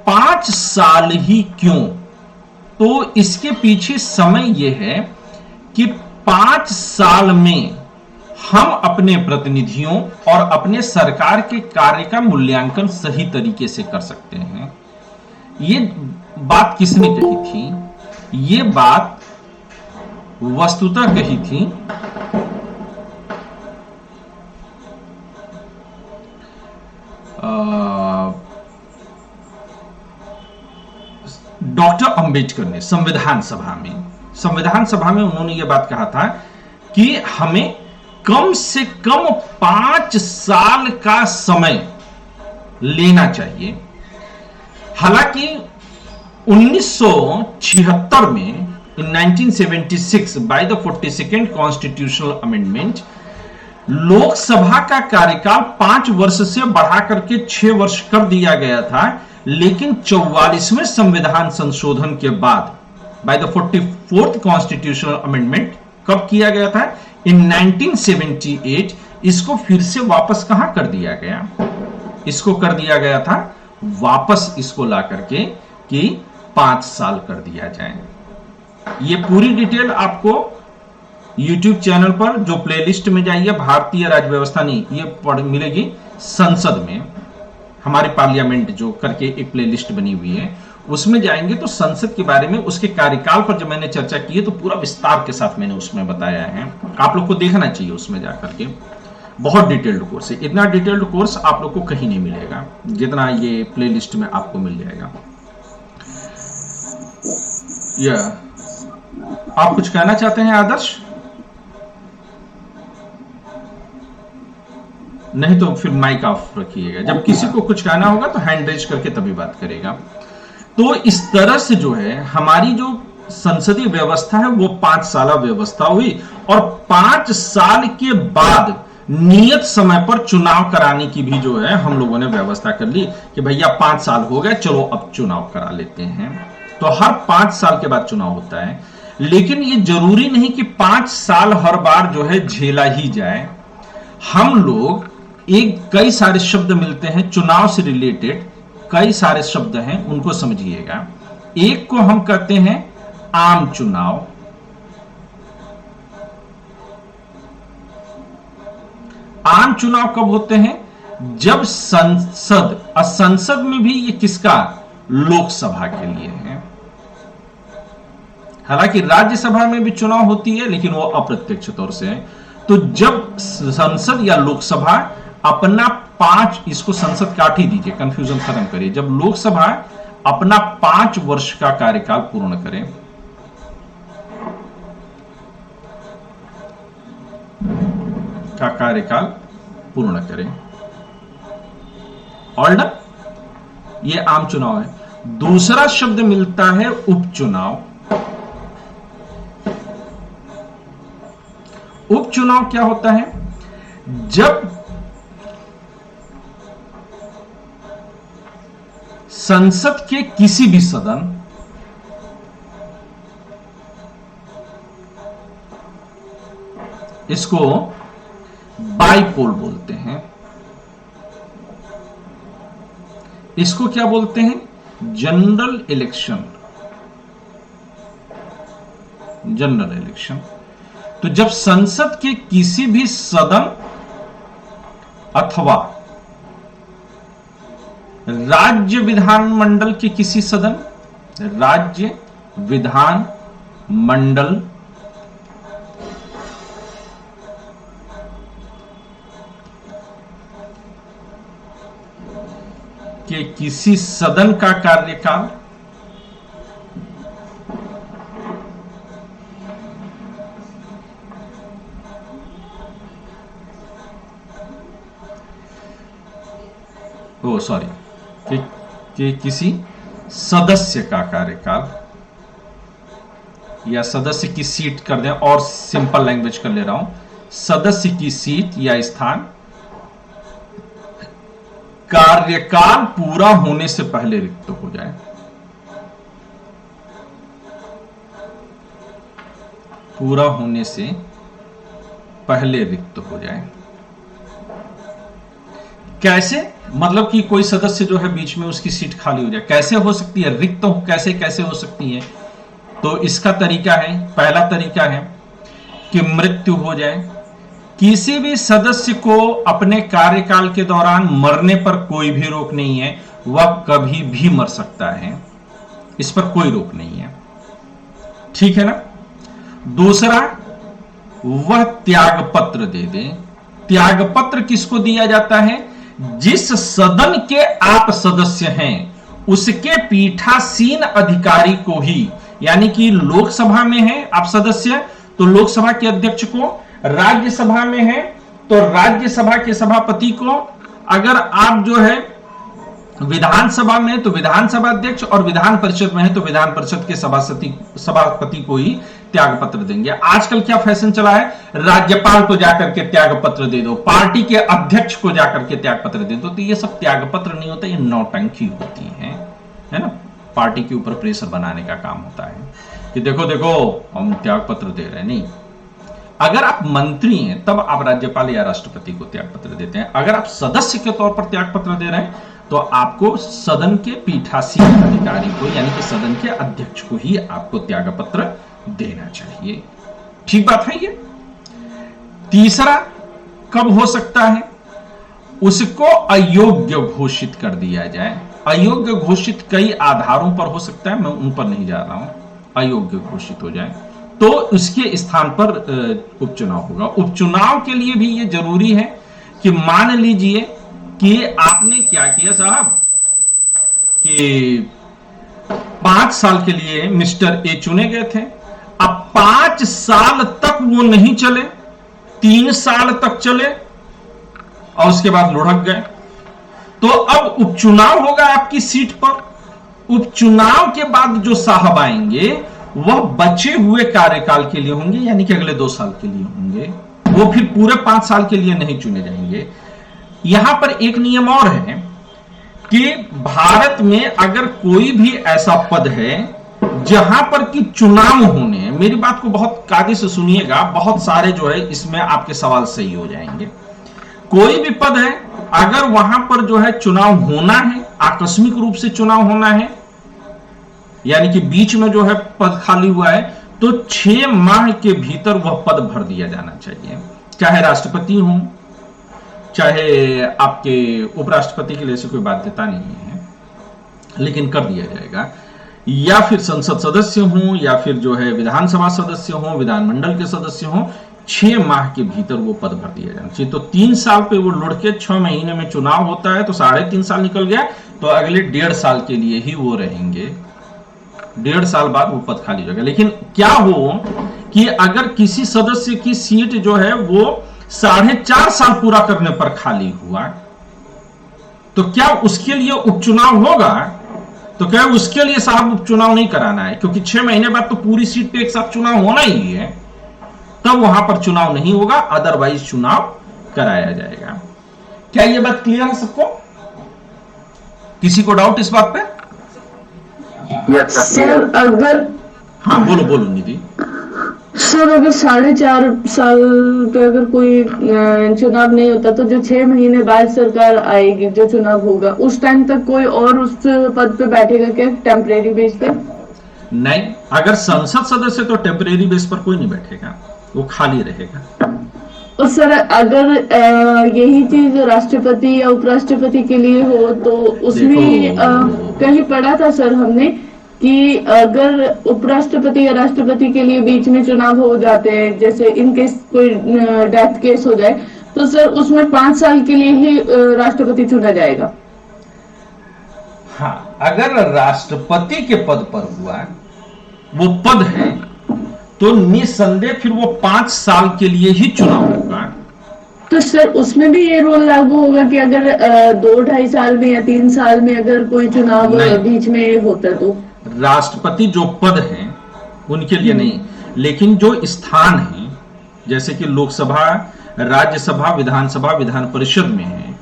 5 साल ही क्यों? तो इसके पीछे समय यह है कि 5 साल में हम अपने प्रतिनिधियों और अपने सरकार के कार्य का मूल्यांकन सही तरीके से कर सकते हैं। ये बात किसने कही थी? ये बात वस्तुतः कही थी डॉक्टर अंबेडकर ने संविधान सभा में। संविधान सभा में उन्होंने ये बात कहा था कि हमें कम से कम 5 साल का समय लेना चाहिए। हालांकि 1976 में in 1976 by the 42nd constitutional amendment Lok Sabha का कार्यकाल 5 वर्ष से बढ़ा करके 6 वर्ष कर दिया गया था, लेकिन 44वें संविधान संशोधन के बाद by the 44th constitutional amendment कब किया गया था? इन 1978 इसको फिर से वापस कहां कर दिया गया? इसको कर दिया गया था वापस, इसको ला करके कि 5 साल कर दिया जाए। ये पूरी डिटेल आपको YouTube चैनल पर जो प्लेलिस्ट में जाइए, भारतीय राज्य व्यवस्था नहीं, ये मिलेगी संसद में, हमारे पार्लियामेंट जो करके एक प्लेलिस्ट बनी हुई है, उसमें जाएंगे तो संसद के बारे में, उसके कार्यकाल पर जब मैंने चर्चा की है तो पूरा विस्तार के साथ मैंने उसमें बताया है। आप लोग को देखना चाहिए उसमें जाकर के, बहुत डिटेल्ड कोर्स है। इतना डिटेल्ड कोर्स आप लोग को कहीं नहीं मिलेगा जितना ये प्लेलिस्ट में आपको मिल जाएगा। आप कुछ कहना चाहते हैं आदर्श? नहीं तो फिर माइक ऑफ रखिएगा। जब किसी को कुछ कहना होगा तो हैंड रेज करके तभी बात करेगा। तो इस तरह से जो है हमारी जो संसदीय व्यवस्था है वो 5 साल व्यवस्था हुई, और 5 साल के बाद नियत समय पर चुनाव कराने की भी जो है हम लोगों ने व्यवस्था कर ली कि भैया 5 साल हो गए, चलो अब चुनाव करा लेते हैं। तो हर 5 साल के बाद चुनाव होता है, लेकिन ये जरूरी नहीं कि 5 साल हर बार जो है झेला ही जाए। हम लोग कई सारे शब्द मिलते हैं चुनाव से रिलेटेड, कई सारे शब्द हैं, उनको समझिएगा। एक को हम कहते हैं आम चुनाव, आम चुनाव कब होते हैं? जब संसद में भी ये किसका? लोकसभा के लिए है। हालांकि राज्यसभा में भी चुनाव होती है, लेकिन वो अप्रत्यक्ष तौर से है। तो जब संसद या लोकसभा अपना 5, इसको संसद काट ही दीजिए, कंफ्यूजन खत्म करिए, जब लोकसभा अपना 5 वर्ष का कार्यकाल पूर्ण करे, ऑल डन, ये आम चुनाव है। दूसरा शब्द मिलता है उपचुनाव। उपचुनाव क्या होता है? जब संसद के किसी भी सदन इसको बाईपोल बोलते हैं, इसको क्या बोलते हैं? General election. General election. तो जब संसद के किसी भी सदन अथवा राज्य विधानमंडल के किसी सदन, राज्य विधान मंडल के किसी सदन का कार्यकाल कि किसी सदस्य का कार्यकाल, या सदस्य की सीट कर दें, और सिंपल लैंग्वेज कर ले रहा हूं, सदस्य की सीट या स्थान कार्यकाल पूरा होने से पहले रिक्त हो जाए। पूरा होने से पहले रिक्त हो जाए। कैसे? मतलब कि कोई सदस्य जो है बीच में उसकी सीट खाली हो जाए। कैसे हो सकती है? रिक्त हो कैसे हो सकती है? तो इसका तरीका है, पहला तरीका है कि मृत्यु हो जाए। किसी भी सदस्य को अपने कार्यकाल के दौरान मरने पर कोई भी रोक नहीं है, वह कभी भी मर सकता है, इस पर कोई रोक नहीं है, ठीक है ना। दूसरा, वह त्याग पत्र दे दे। त्याग पत्र किसको दिया जाता है? जिस सदन के आप सदस्य हैं उसके पीठासीन अधिकारी को ही यानी कि लोकसभा में है आप सदस्य तो लोकसभा के अध्यक्ष को, राज्यसभा में है तो राज्यसभा के सभापति को, अगर आप जो है विधानसभा में तो विधानसभा अध्यक्ष, और विधान परिषद में है तो विधान परिषद के सभापति को ही त्याग पत्र देंगे। आजकल क्या फैशन चला है, राज्यपाल को जाकर के त्याग पत्र दे दो, पार्टी के अध्यक्ष को जाकर के त्याग पत्र दे दो। तो ये सब त्याग पत्र नहीं होता, ये नौटंकी होती है ना। पार्टी के ऊपर प्रेशर बनाने का काम होता है कि देखो देखो हम त्याग पत्र दे रहे हैं। नहीं, अगर आप मंत्री हैं तब आप राज्यपाल या राष्ट्रपति को त्याग पत्र देते हैं। अगर आप सदस्य के तौर पर त्याग पत्र दे रहे हैं तो आपको सदन के पीठासीन अधिकारी को यानी कि सदन के अध्यक्ष को ही आपको त्याग पत्र देना चाहिए। ठीक बात है ये। तीसरा कब हो सकता है, उसको अयोग्य घोषित कर दिया जाए। अयोग्य घोषित कई आधारों पर हो सकता है, मैं उन पर नहीं जा रहा हूं। अयोग्य घोषित हो जाए तो उसके स्थान पर उपचुनाव होगा। उपचुनाव के लिए भी ये जरूरी है कि मान लीजिए कि आपने क्या किया साहब कि 5 साल के लिए मिस्टर ए चुने गए थे, अब 5 साल तक वो नहीं चले, 3 साल तक चले और उसके बाद लुढ़क गए, तो अब उपचुनाव होगा आपकी सीट पर। उपचुनाव के बाद जो साहब आएंगे वह बचे हुए कार्यकाल के लिए होंगे, यानी कि अगले 2 साल के लिए होंगे, वो फिर पूरे 5 साल के लिए नहीं चुने जाएंगे। यहां पर एक नियम और है कि भारत में अगर कोई भी ऐसा पद है जहां पर कि चुनाव होने हैं, मेरी बात को बहुत कायदे से सुनिएगा, बहुत सारे जो है इसमें आपके सवाल सही हो जाएंगे। कोई भी पद है अगर वहां पर जो है चुनाव होना है, आकस्मिक रूप से चुनाव होना है, यानी कि बीच में जो है पद खाली हुआ है, तो 6 माह के भीतर वह पद भर दिया जाना चाहिए। चाहे राष्ट्रपति हो, चाहे आपके उपराष्ट्रपति के लिए ऐसी कोई बाध्यता नहीं है, लेकिन कर दिया जाएगा। या फिर संसद सदस्य हो, या फिर जो है विधानसभा सदस्य हो, विधानमंडल के सदस्य हो, 6 माह के भीतर वो पद भर दिया जाना चाहिए। तो 3 साल पे वो लुढ़के 6 महीने में चुनाव होता है तो 3.5 साल निकल गया, तो अगले 1.5 साल के लिए ही वो रहेंगे। 1.5 साल बाद वो पद खाली हो जाएगा। लेकिन क्या हो कि अगर किसी सदस्य की सीट जो है वो 4.5 साल पूरा करने पर खाली हुआ, तो क्या उसके लिए उपचुनाव होगा? तो क्या उसके लिए साहब उपचुनाव नहीं कराना है, क्योंकि 6 महीने बाद तो पूरी सीट पे एक साथ चुनाव होना ही है, तब वहां पर चुनाव नहीं होगा, अदरवाइज चुनाव कराया जाएगा। क्या ये बात क्लियर है सबको? किसी को डाउट इस बात पे? सर अगर हाँ बोलो बोलो निधि। सर अगर 4.5 साल पे अगर कोई चुनाव नहीं होता तो जो 6 महीने बाद सरकार आएगी, जो चुनाव होगा, उस टाइम तक कोई और उस पद पे बैठेगा क्या टेम्परेरी बेस पे? नहीं, अगर संसद सदस्य तो टेम्परेरी बेस पर कोई नहीं बैठेगा, वो खाली रहेगा। और सर अगर यही चीज राष्ट्रपति या उपराष्ट्रपति के लिए हो तो उसमें कहीं पढ़ा था सर हमने कि अगर उपराष्ट्रपति या राष्ट्रपति के लिए बीच में चुनाव हो जाते हैं, जैसे इन केस कोई डेथ केस हो जाए, तो सर उसमें 5 साल के लिए ही राष्ट्रपति चुना जाएगा। हाँ, अगर राष्ट्रपति के पद पर हुआ वो पद है तो निसंदेह फिर वो 5 साल के लिए ही चुनाव होगा। तो सर उसमें भी ये रूल लागू होगा कि अगर 2-2.5 साल में या 3 साल में अगर कोई चुनाव बीच में होता तो? राष्ट्रपति जो पद हैं उनके लिए नहीं, लेकिन जो स्थान है जैसे कि लोकसभा, राज्यसभा, विधानसभा, विधान परिषद में है,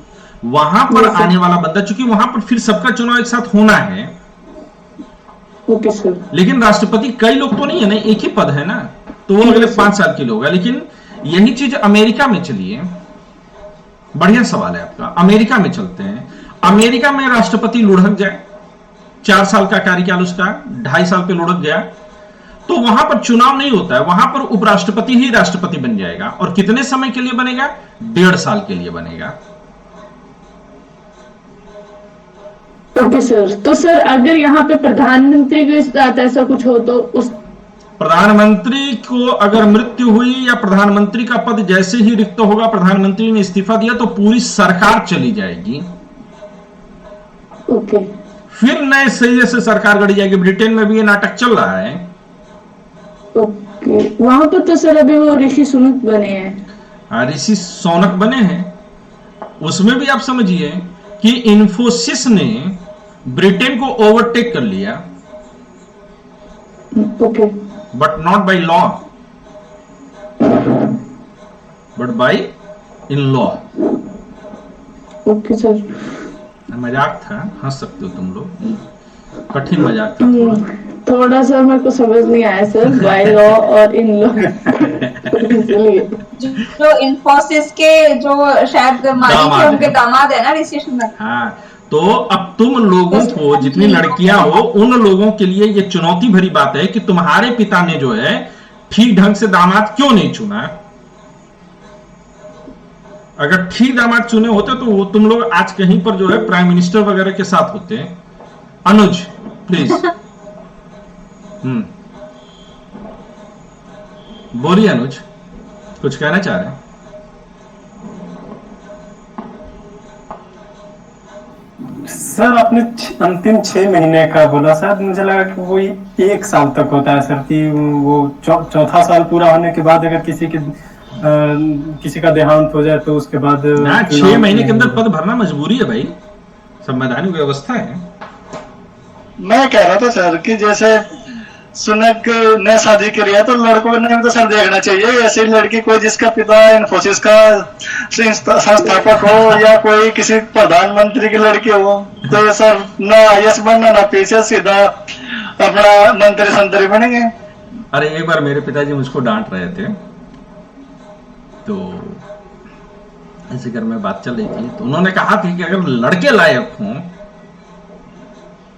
वहां पर आने वाला बंदा, चूंकि वहां पर फिर सबका चुनाव एक साथ होना है। Okay sir. लेकिन राष्ट्रपति कई लोग तो नहीं है ना, एक ही पद है ना, तो वो अगले 5 साल के लिए होगा। लेकिन यही चीज अमेरिका में चली है। बढ़िया सवाल है आपका। अमेरिका में चलते हैं। अमेरिका में राष्ट्रपति लुढ़क जाए, 4 साल का कार्यकाल उसका 2.5 साल पे लुढ़क गया, तो वहां पर चुनाव नहीं होता है, वहां पर उपराष्ट्रपति ही राष्ट्रपति बन जाएगा। और कितने समय के लिए बनेगा? 1.5 साल के लिए बनेगा। Okay sir. तो सर अगर यहाँ पे प्रधानमंत्री के साथ ऐसा कुछ हो तो उस प्रधानमंत्री को अगर मृत्यु हुई या प्रधानमंत्री का पद जैसे ही रिक्त होगा, प्रधानमंत्री ने इस्तीफा दिया, तो पूरी सरकार चली जाएगी। ओके। फिर नए सिरे से सरकार गढ़ी जाएगी। ब्रिटेन में भी ये नाटक चल रहा है ओके, वहां पर तो सर अभी वो ऋषि सुनक बने हैं। ऋषि सौनक बने हैं, उसमें भी आप समझिए कि इन्फोसिस ने ब्रिटेन को ओवरटेक कर लिया, okay, but not by law, but by in law. Okay sir. मजाक था, हंस सकते हो तुम लोग, कठिन मजाक था थोड़ा। थोड़ा सा मेरे को समझ नहीं आया सर, बाय लॉ और इन लॉ इसलिए। जो इन्फोसिस के जो शायद मालिक है उनके दामाद है ना ऋषि सुनक। हाँ, तो अब तुम लोगों को, जितनी लड़कियां हो, उन लोगों के लिए ये चुनौती भरी बात है कि तुम्हारे पिता ने जो है ठीक ढंग से दामाद क्यों नहीं चुना। अगर ठीक दामाद चुने होते तो वो तुम लोग आज कहीं पर जो है प्राइम मिनिस्टर वगैरह के साथ होते। अनुज प्लीज। बोलिए अनुज, कुछ कहना चाह रहे हैं? सर आपने अंतिम 6 महीने का बोला सर, मुझे लगा कि वो 1 साल तक होता है सर, कि वो चौथा साल पूरा होने के बाद अगर किसी का देहांत हो जाए तो उसके बाद 6 महीने के अंदर पद भरना मजबूरी है भाई, संवैधानिक व्यवस्था है। मैं कह रहा था सर कि जैसे सुनक ने शादी करी है तो लड़कों ने तो सर देखना चाहिए, ऐसी लड़की कोई जिसका पिता इन्फोसिस का संस्थापक हो या कोई किसी प्रधानमंत्री की लड़की हो, तो सर ना आईएएस बनना ना पीछे सीधा अपना मंत्री संतरी बनेंगे। अरे एक बार मेरे पिताजी मुझको डांट रहे थे, तो ऐसे घर में बात चल रही थी, तो उन्होंने कहा था कि अगर लड़के लायक हों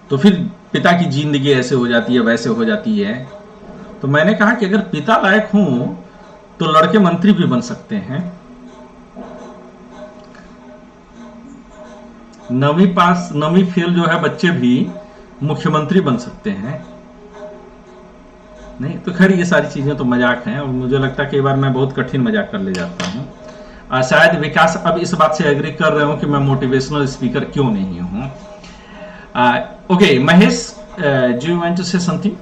तो फिर पिता की जिंदगी ऐसे हो जाती है वैसे हो जाती है। तो मैंने कहा कि अगर पिता लायक हों तो लड़के मंत्री भी बन सकते हैं। 9वीं फेल जो है बच्चे भी मुख्यमंत्री बन सकते हैं। नहीं तो खैर ये सारी चीजें तो मजाक हैं, और मुझे लगता है कई बार मैं बहुत कठिन मजाक कर ले जाता हूँ। शायद विकास अब इस बात से एग्री कर रहे हो कि मैं मोटिवेशनल स्पीकर क्यों नहीं हूँ। Okay Mahesh, do you want to say something?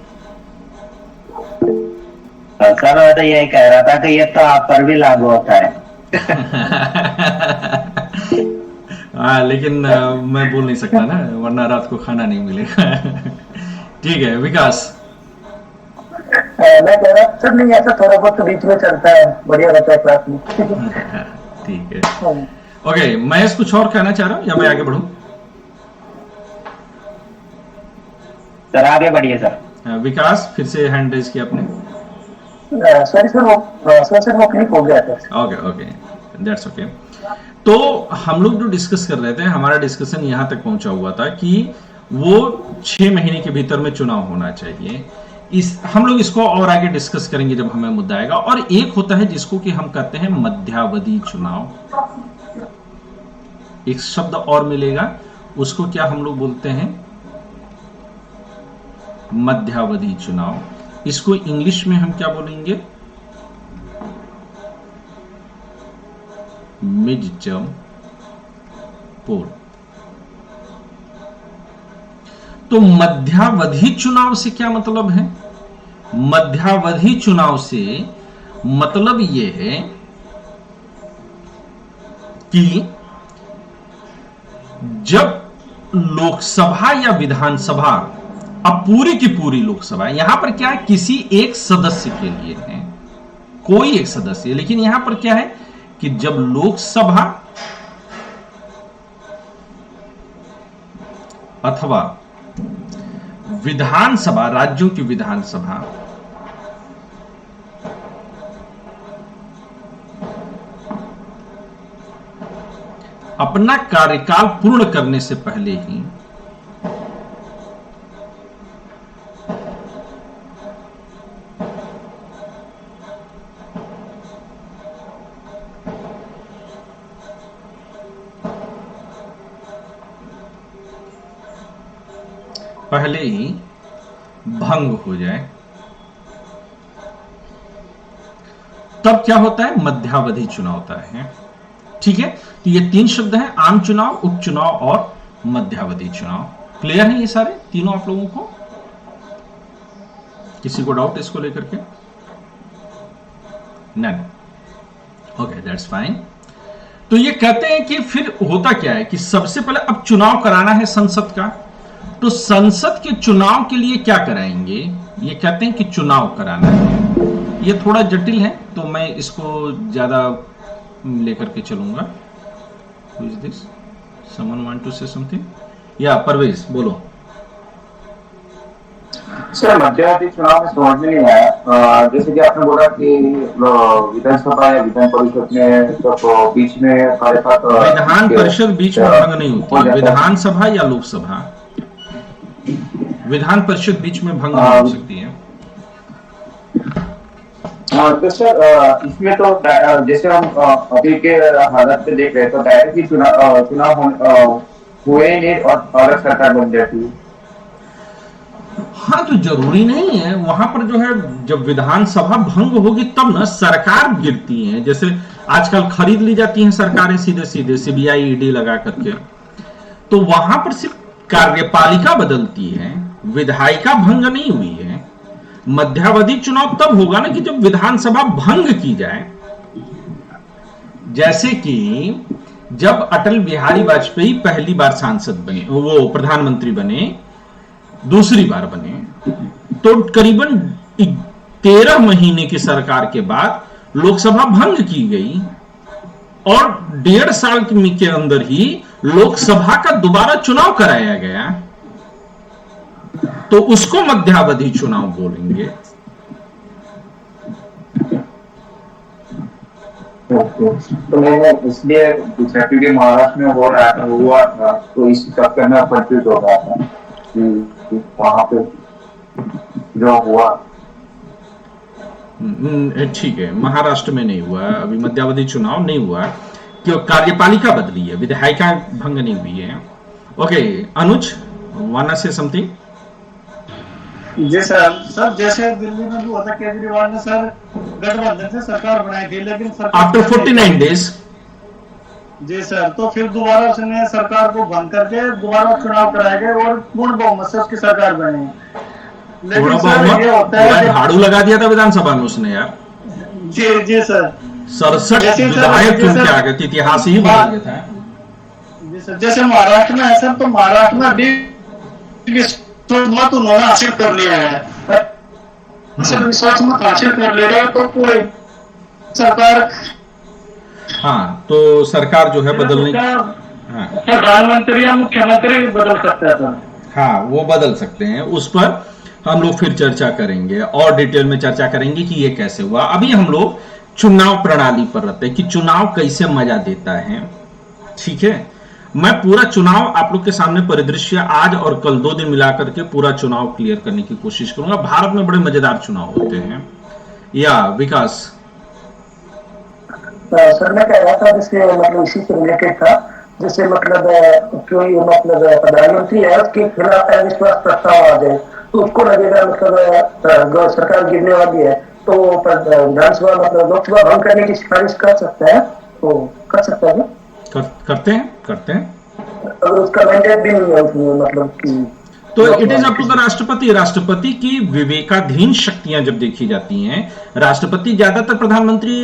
Sir मैं तो यही कह रहा था कि ये तो आप पर भी लागू होता है। लेकिन मैं बोल नहीं सकता ना, वरना रात को खाना नहीं मिलेगा। ठीक है विकास। मैं कह रहा सर नहीं, ऐसा थोड़ा बहुत बीच में चलता है, बढ़िया रहता है क्लास में। ठीक है ओके महेश, कुछ और कहना चाह रहा हूँ या मैं आगे बढ़ूं? सर आगे बढ़िए सर। विकास फिर से हैंड रेज किया आपने। सॉरी सर वो क्लिक हो गया था। Okay that's okay. तो हम लोग जो डिस्कस कर रहे थे, हमारा डिस्कशन यहां तक पहुंचा हुआ था कि वो 6 महीने के भीतर में चुनाव होना चाहिए। हम लोग इसको और आगे डिस्कस करेंगे जब हमें मुद्दा आएगा। और एक होता है जिसको कि हम कहते हैं मध्यावधि चुनाव, एक शब्द और मिलेगा, उसको क्या हम लोग बोलते हैं? मध्यावधि चुनाव। इसको इंग्लिश में हम क्या बोलेंगे? मिड टर्म पोल। तो मध्यावधि चुनाव से क्या मतलब है? मध्यावधि चुनाव से मतलब यह है कि जब लोकसभा या विधानसभा, अब पूरी की पूरी लोकसभा, यहां पर क्या है, किसी एक सदस्य के लिए है, कोई एक सदस्य, लेकिन यहां पर क्या है कि जब लोकसभा अथवा विधानसभा, राज्यों की विधानसभा अपना कार्यकाल पूर्ण करने से पहले ही भंग हो जाए, तब क्या होता है? मध्यावधि चुनाव होता है। ठीक है, तो ये 3 शब्द हैं, आम चुनाव, उपचुनाव और मध्यावधि चुनाव। क्लियर है ये सारे तीनों आप लोगों को? किसी को डाउट इसको लेकर के? नन। Okay, that's fine. तो ये कहते हैं कि फिर होता क्या है कि सबसे पहले अब चुनाव कराना है संसद का, तो संसद के चुनाव के लिए क्या कराएंगे? ये कहते हैं कि चुनाव कराना है। ये थोड़ा जटिल है, तो मैं इसको ज्यादा लेकर के चलूंगा। Who is this? Someone want to say something? या परवेज बोलो। सर, मध्यावधि चुनाव में समझ में नहीं आया, जैसे कि आपने बोला कि विधानसभा या विधान परिषद में तो बीच में विधान परिषद बीच में भंग नहीं होती, विधानसभा या लोकसभा, विधान परिषद बीच में भंग नहीं हो सकती है। तो सर, इसमें तो जैसे हम अभी के हालत पे देख रहे हैं तो डायरेक्ट ही चुनाव हुए नहीं और सरकार बन जाती है। हाँ, तो जरूरी नहीं है, वहां पर जो है जब विधानसभा भंग होगी तब ना सरकार गिरती है। जैसे आजकल खरीद ली जाती हैं सरकारें सीधे सीधे सीबीआई ईडी लगा करके, तो वहां पर सिर्फ कार्यपालिका बदलती है, विधायिका भंग नहीं हुई है। मध्यावधि चुनाव तब होगा ना कि जब विधानसभा भंग की जाए। जैसे कि जब अटल बिहारी वाजपेयी पहली बार सांसद बने, वो प्रधानमंत्री बने, दूसरी बार बने, तो करीबन 13 महीने की सरकार के बाद लोकसभा भंग की गई और 1.5 साल के अंदर ही लोकसभा का दोबारा चुनाव कराया गया, तो उसको मध्यावधि चुनाव बोलेंगे। तो मैंने इसलिए पूछा क्योंकि महाराष्ट्र में हुआ था, तो इस चक्कर में कंफ्यूज हो रहा था कि वहां पे जो हुआ। ठीक है, महाराष्ट्र में नहीं हुआ, अभी मध्यावधि चुनाव नहीं हुआ क्यों, कार्यपालिका बदली है, विधायिका भंग नहीं हुई है। ओके, अनुज वाना से समथिंग? जी सर, जैसे दिल्ली में भी हुआ था, केजरीवाल ने सर गठबंधन से सरकार बनाई थी, लेकिन आफ्टर 49 डेज। जी सर, तो फिर दोबारा उसने सरकार को भंग करके दोबारा चुनाव कराए गए और पूर्ण बहुमत से उसकी सरकार बनी। लेकिन सर ये होता है, झाड़ू लगा दिया था विधानसभा में उसने यार। जी सर, 67 विधायक चुन के आ गए थे, इतिहास ही बदल गया था। जी सर, जैसे महाराष्ट्र में है सर, तो महाराष्ट्र में मत उन्होंने हासिल कर लिया है, विश्वास मत हासिल कर ले रहे तो कोई सरकार, हाँ, तो सरकार जो है बदलने, प्रधानमंत्री या मुख्यमंत्री बदल सकते हैं। हाँ, वो बदल सकते हैं, उस पर हम लोग फिर चर्चा करेंगे और डिटेल में चर्चा करेंगे कि ये कैसे हुआ। अभी हम लोग चुनाव प्रणाली पर रहते हैं कि चुनाव कैसे मजा देता है। ठीक है, मैं पूरा चुनाव आप लोग के सामने परिदृश्य आज और कल 2 दिन मिलाकर के पूरा चुनाव क्लियर करने की कोशिश करूंगा। भारत में बड़े मजेदार चुनाव होते हैं। या विकास? सर, मैं कह रहा था जैसे मतलब इसी से रिलेटेड था, जैसे मतलब कोई मतलब प्रधानमंत्री है उसके खिलाफ अविश्वास प्रस्ताव आ जाए तो उसको लगेगा मतलब सरकार गिरने वाली है, तो विधानसभा मतलब लोकसभा भंग करने की सिफारिश कर सकता है, तो कर सकता है। करते हैं अगर उसका मैंडेट भी नहीं है उसमें, मतलब कि तो it is up to the राष्ट्रपति। राष्ट्रपति की विवेकाधीन शक्तियां जब देखी जाती हैं, राष्ट्रपति ज्यादातर प्रधानमंत्री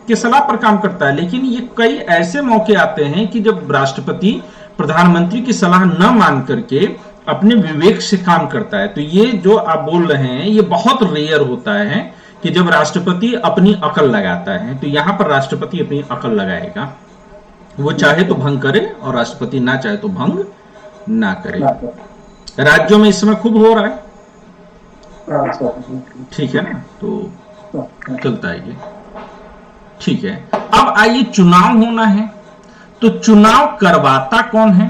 की सलाह पर काम करता है, लेकिन ये कई ऐसे मौके आते हैं कि जब राष्ट्रपति प्रधानमंत्री की सलाह न मान करके अपने विवेक से काम करता है। तो ये जो आप बोल रहे हैं ये बहुत रेयर होता है कि जब राष्ट्रपति अपनी अकल लगाता है। तो यहां पर राष्ट्रपति अपनी अकल लगाएगा, वो चाहे तो भंग करे और राष्ट्रपति ना चाहे तो भंग ना करे। राज्यों में इस समय खूब हो रहा है, ठीक है ना, तो चलता है ये। ठीक है, अब आइए, चुनाव होना है तो चुनाव करवाता कौन है,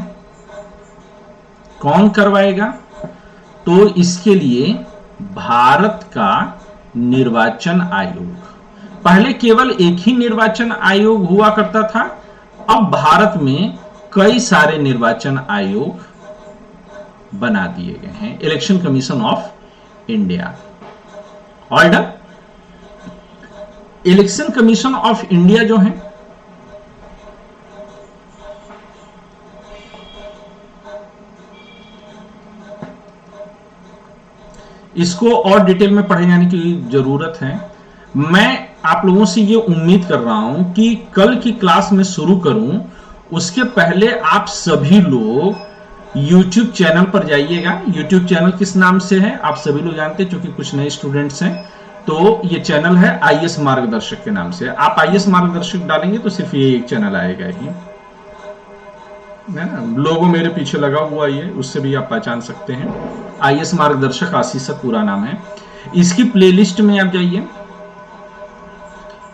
कौन करवाएगा? तो इसके लिए भारत का निर्वाचन आयोग, पहले केवल एक ही निर्वाचन आयोग हुआ करता था, अब भारत में कई सारे निर्वाचन आयोग बना दिए गए हैं। Election commission of India, order election commission of India जो है इसको और डिटेल में पढ़े जाने की जरूरत है। मैं आप लोगों से ये उम्मीद कर रहा हूं कि कल की क्लास में शुरू करूं उसके पहले आप सभी लोग YouTube चैनल पर जाइएगा। YouTube चैनल किस नाम से है आप सभी लोग जानते हैं, क्योंकि कुछ नए स्टूडेंट्स हैं। तो ये चैनल है IAS मार्गदर्शक के नाम से। आप IAS मार्गदर्शक डालेंगे तो सिर्फ ये एक चैनल आएगा ही, है ना। लोगो मेरे पीछे लगा हुआ ये, उससे भी आप पहचान सकते हैं। IAS मार्गदर्शक आशीष पूरा नाम है। इसकी प्लेलिस्ट में आप जाइए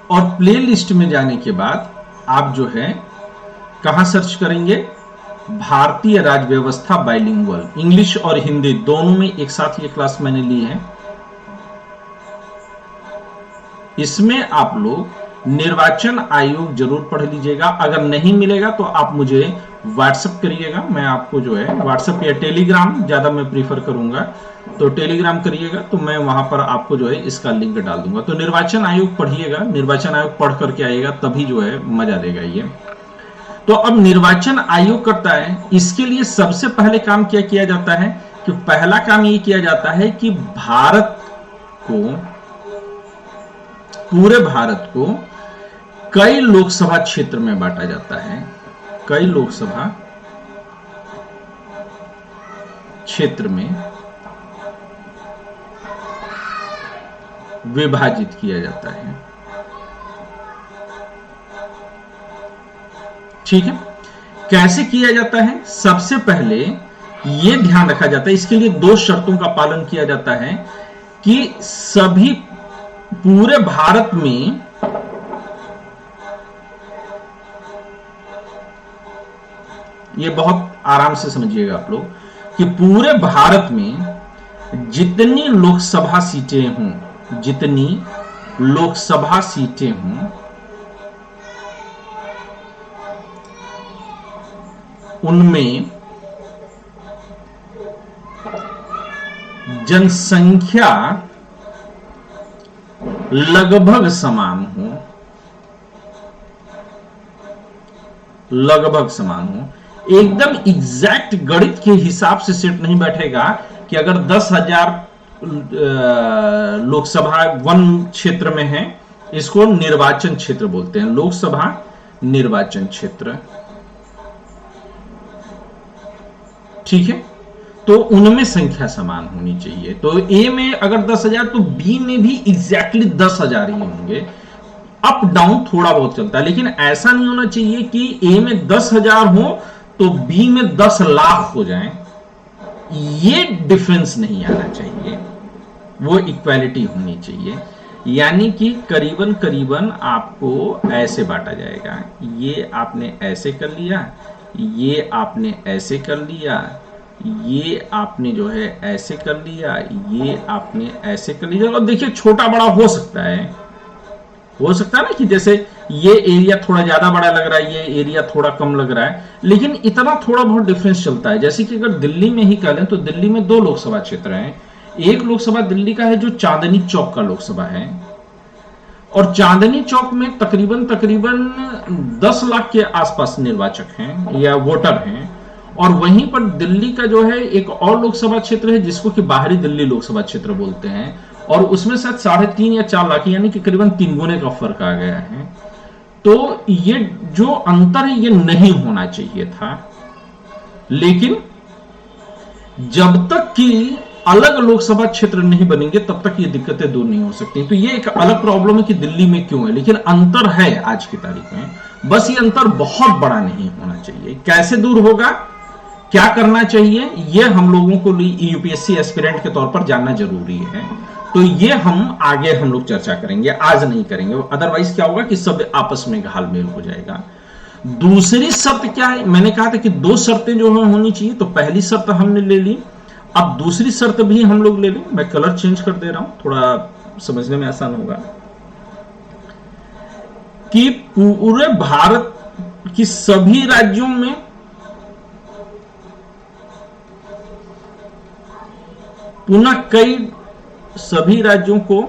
और प्लेलिस्ट में जाने के बाद आप जो है कहां सर्च करेंगे, भारतीय राज्य व्यवस्था बाइलिंगुअल, इंग्लिश और हिंदी दोनों में एक साथ ये क्लास मैंने ली है। इसमें आप लोग निर्वाचन आयोग जरूर पढ़ लीजिएगा। अगर नहीं मिलेगा तो आप मुझे व्हाट्सएप करिएगा, मैं आपको जो है व्हाट्सएप या टेलीग्राम ज्यादा मैं प्रीफर करूंगा, तो टेलीग्राम करिएगा तो मैं वहां पर आपको जो है इसका लिंक डाल दूंगा। तो निर्वाचन आयोग पढ़िएगा, निर्वाचन आयोग पढ़ करके आइएगा तभी जो है मजा देगा ये। तो अब निर्वाचन आयोग करता है, इसके लिए सबसे पहले काम क्या किया जाता है कि पहला काम ये किया जाता है कि भारत को, पूरे भारत को कई लोकसभा क्षेत्र में बांटा जाता है, कई लोकसभा क्षेत्र में विभाजित किया जाता है। ठीक है, कैसे किया जाता है? सबसे पहले यह ध्यान रखा जाता है, इसके लिए 2 शर्तों का पालन किया जाता है कि सभी पूरे भारत में ये बहुत आराम से समझिएगा आप लोग कि पूरे भारत में जितनी लोकसभा सीटें हों, जितनी लोकसभा सीटें हों, उनमें जनसंख्या लगभग समान हो, लगभग समान हो। एकदम एग्जैक्ट गणित के हिसाब से सेट नहीं बैठेगा कि अगर 10,000 लोकसभा वन क्षेत्र में है, इसको निर्वाचन क्षेत्र बोलते हैं, लोकसभा निर्वाचन क्षेत्र, ठीक है। तो उनमें संख्या समान होनी चाहिए। तो ए में अगर 10,000 तो बी में भी एग्जैक्टली 10,000 ही होंगे। अप डाउन थोड़ा बहुत चलता है, लेकिन ऐसा नहीं होना चाहिए कि ए में 10,000 हो तो बी में 10 लाख हो जाए। ये डिफरेंस नहीं आना चाहिए, वो इक्वालिटी होनी चाहिए। यानी कि करीबन करीबन आपको ऐसे बांटा जाएगा, ये आपने ऐसे कर लिया, ये आपने ऐसे कर लिया, ये आपने जो है ऐसे कर लिया, ये आपने ऐसे कर लिया। और देखिए छोटा बड़ा हो सकता है ना कि जैसे ये एरिया थोड़ा ज्यादा बड़ा लग रहा है, ये एरिया थोड़ा कम लग रहा है, लेकिन इतना थोड़ा बहुत डिफरेंस चलता है। जैसे कि अगर दिल्ली में ही कर लें तो दिल्ली में 2 लोकसभा क्षेत्र हैं। एक लोकसभा दिल्ली का है जो चांदनी चौक का लोकसभा है, और चांदनी चौक में तकरीबन 10 लाख के आसपास निर्वाचक हैं या वोटर हैं। और वहीं पर दिल्ली का जो है एक और लोकसभा क्षेत्र है जिसको कि बाहरी दिल्ली लोकसभा क्षेत्र बोलते हैं, और उसमें शायद 3.5 या 4 लाख यानी कि करीबन 3 गुने का फर्क आ गया है। तो ये जो अंतर है ये नहीं होना चाहिए था, लेकिन जब तक कि अलग लोकसभा क्षेत्र नहीं बनेंगे तब तक ये दिक्कतें दूर नहीं हो सकती। तो ये एक अलग प्रॉब्लम है कि दिल्ली में क्यों है, लेकिन अंतर है आज की तारीख में। बस ये अंतर बहुत बड़ा नहीं होना चाहिए। कैसे दूर होगा, क्या करना चाहिए, ये हम लोगों को यूपीएससी एस्पिरेंट के तौर पर जानना जरूरी है। तो ये आगे हम लोग चर्चा करेंगे, आज नहीं करेंगे। अदरवाइज क्या होगा कि सब आपस में घालमेल हो जाएगा। दूसरी शर्त क्या है, मैंने कहा था कि 2 शर्तें जो है होनी चाहिए, तो पहली शर्त हमने ले ली, अब दूसरी शर्त भी हम लोग ले लें। मैं कलर चेंज कर दे रहा हूं, थोड़ा समझने में आसान होगा कि पूरे भारत की सभी राज्यों में सभी राज्यों को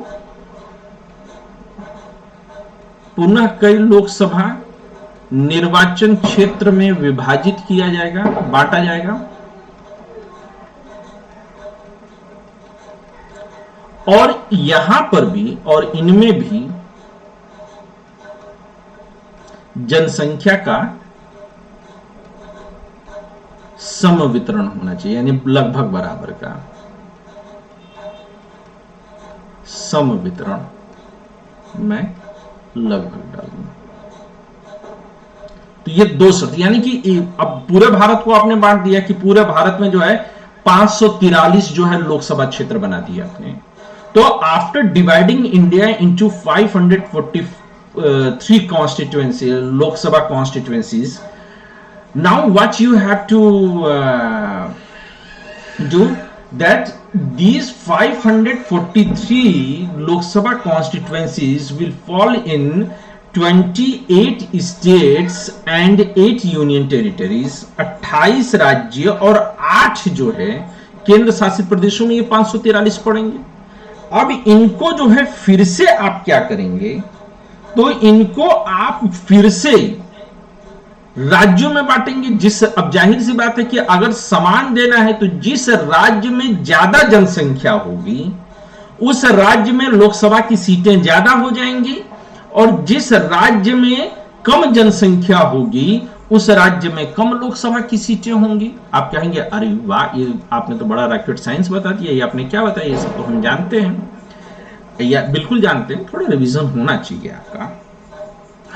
पुनः कई लोकसभा निर्वाचन क्षेत्र में विभाजित किया जाएगा, बांटा जाएगा। और यहां पर भी और इनमें भी जनसंख्या का सम वितरण होना चाहिए, यानी लगभग बराबर का सम वितरण मैं लगभग डालूंगा। तो ये दो शर्त, यानी कि अब पूरे भारत को आपने बांट दिया कि पूरे भारत में जो है 543 जो है लोकसभा क्षेत्र बना दिया आपने। तो after dividing India into 543 constituency Lok Sabha constituencies, now what you have to do that these 543 Lok Sabha constituencies will fall in 28 states and 8 union territories, 28 राज्य और 8 जो है केंद्र शासित प्रदेशों में ये 543 पड़ेंगे। अब इनको जो है फिर से आप क्या करेंगे, तो इनको आप फिर से राज्यों में बांटेंगे। जिस, अब जाहिर सी बात है कि अगर समान देना है तो जिस राज्य में ज्यादा जनसंख्या होगी उस राज्य में लोकसभा की सीटें ज्यादा हो जाएंगी, और जिस राज्य में कम जनसंख्या होगी उस राज्य में कम लोकसभा की सीटें होंगी। आप कहेंगे अरे वाह, ये आपने तो बड़ा रॉकेट साइंस बता दिया, ये आपने क्या बताया, ये सब तो हम जानते हैं, या बिल्कुल जानते हैं, थोड़ा रिवीजन होना चाहिए आपका,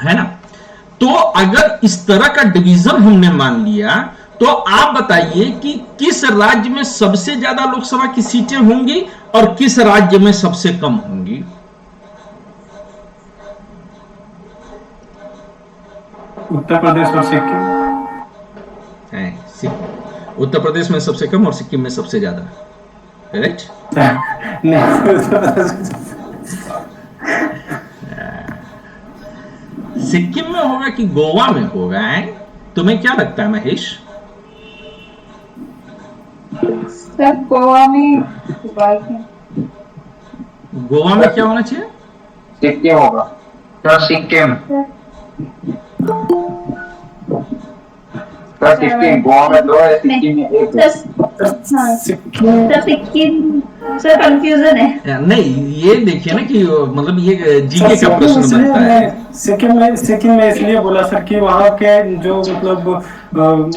है ना। तो अगर इस तरह का डिवीजन हमने मान लिया तो आप बताइए कि किस राज्य में सबसे ज्यादा लोकसभा की सीटें होंगी और किस राज्य में सबसे कम होंगी। उत्तर प्रदेश और सिक्किम। उत्तर प्रदेश में सबसे कम और सिक्किम में सबसे ज्यादा, राइट? सिक्किम में होगा कि गोवा में होगा, है? तुम्हें क्या लगता है महेश? सर गोवा में, गोवा में क्या होना चाहिए? सिक्किम होगा तो सिक्किम, सिक्किम गोवा में 2 है, सिक्किम में 1 है। सिक्किम सर कंफ्यूजन है। नहीं, ये देखिए ना कि मतलब ये जीके का प्रश्न बनता है। सिक्किम में इसलिए बोला सर कि वहाँ के जो मतलब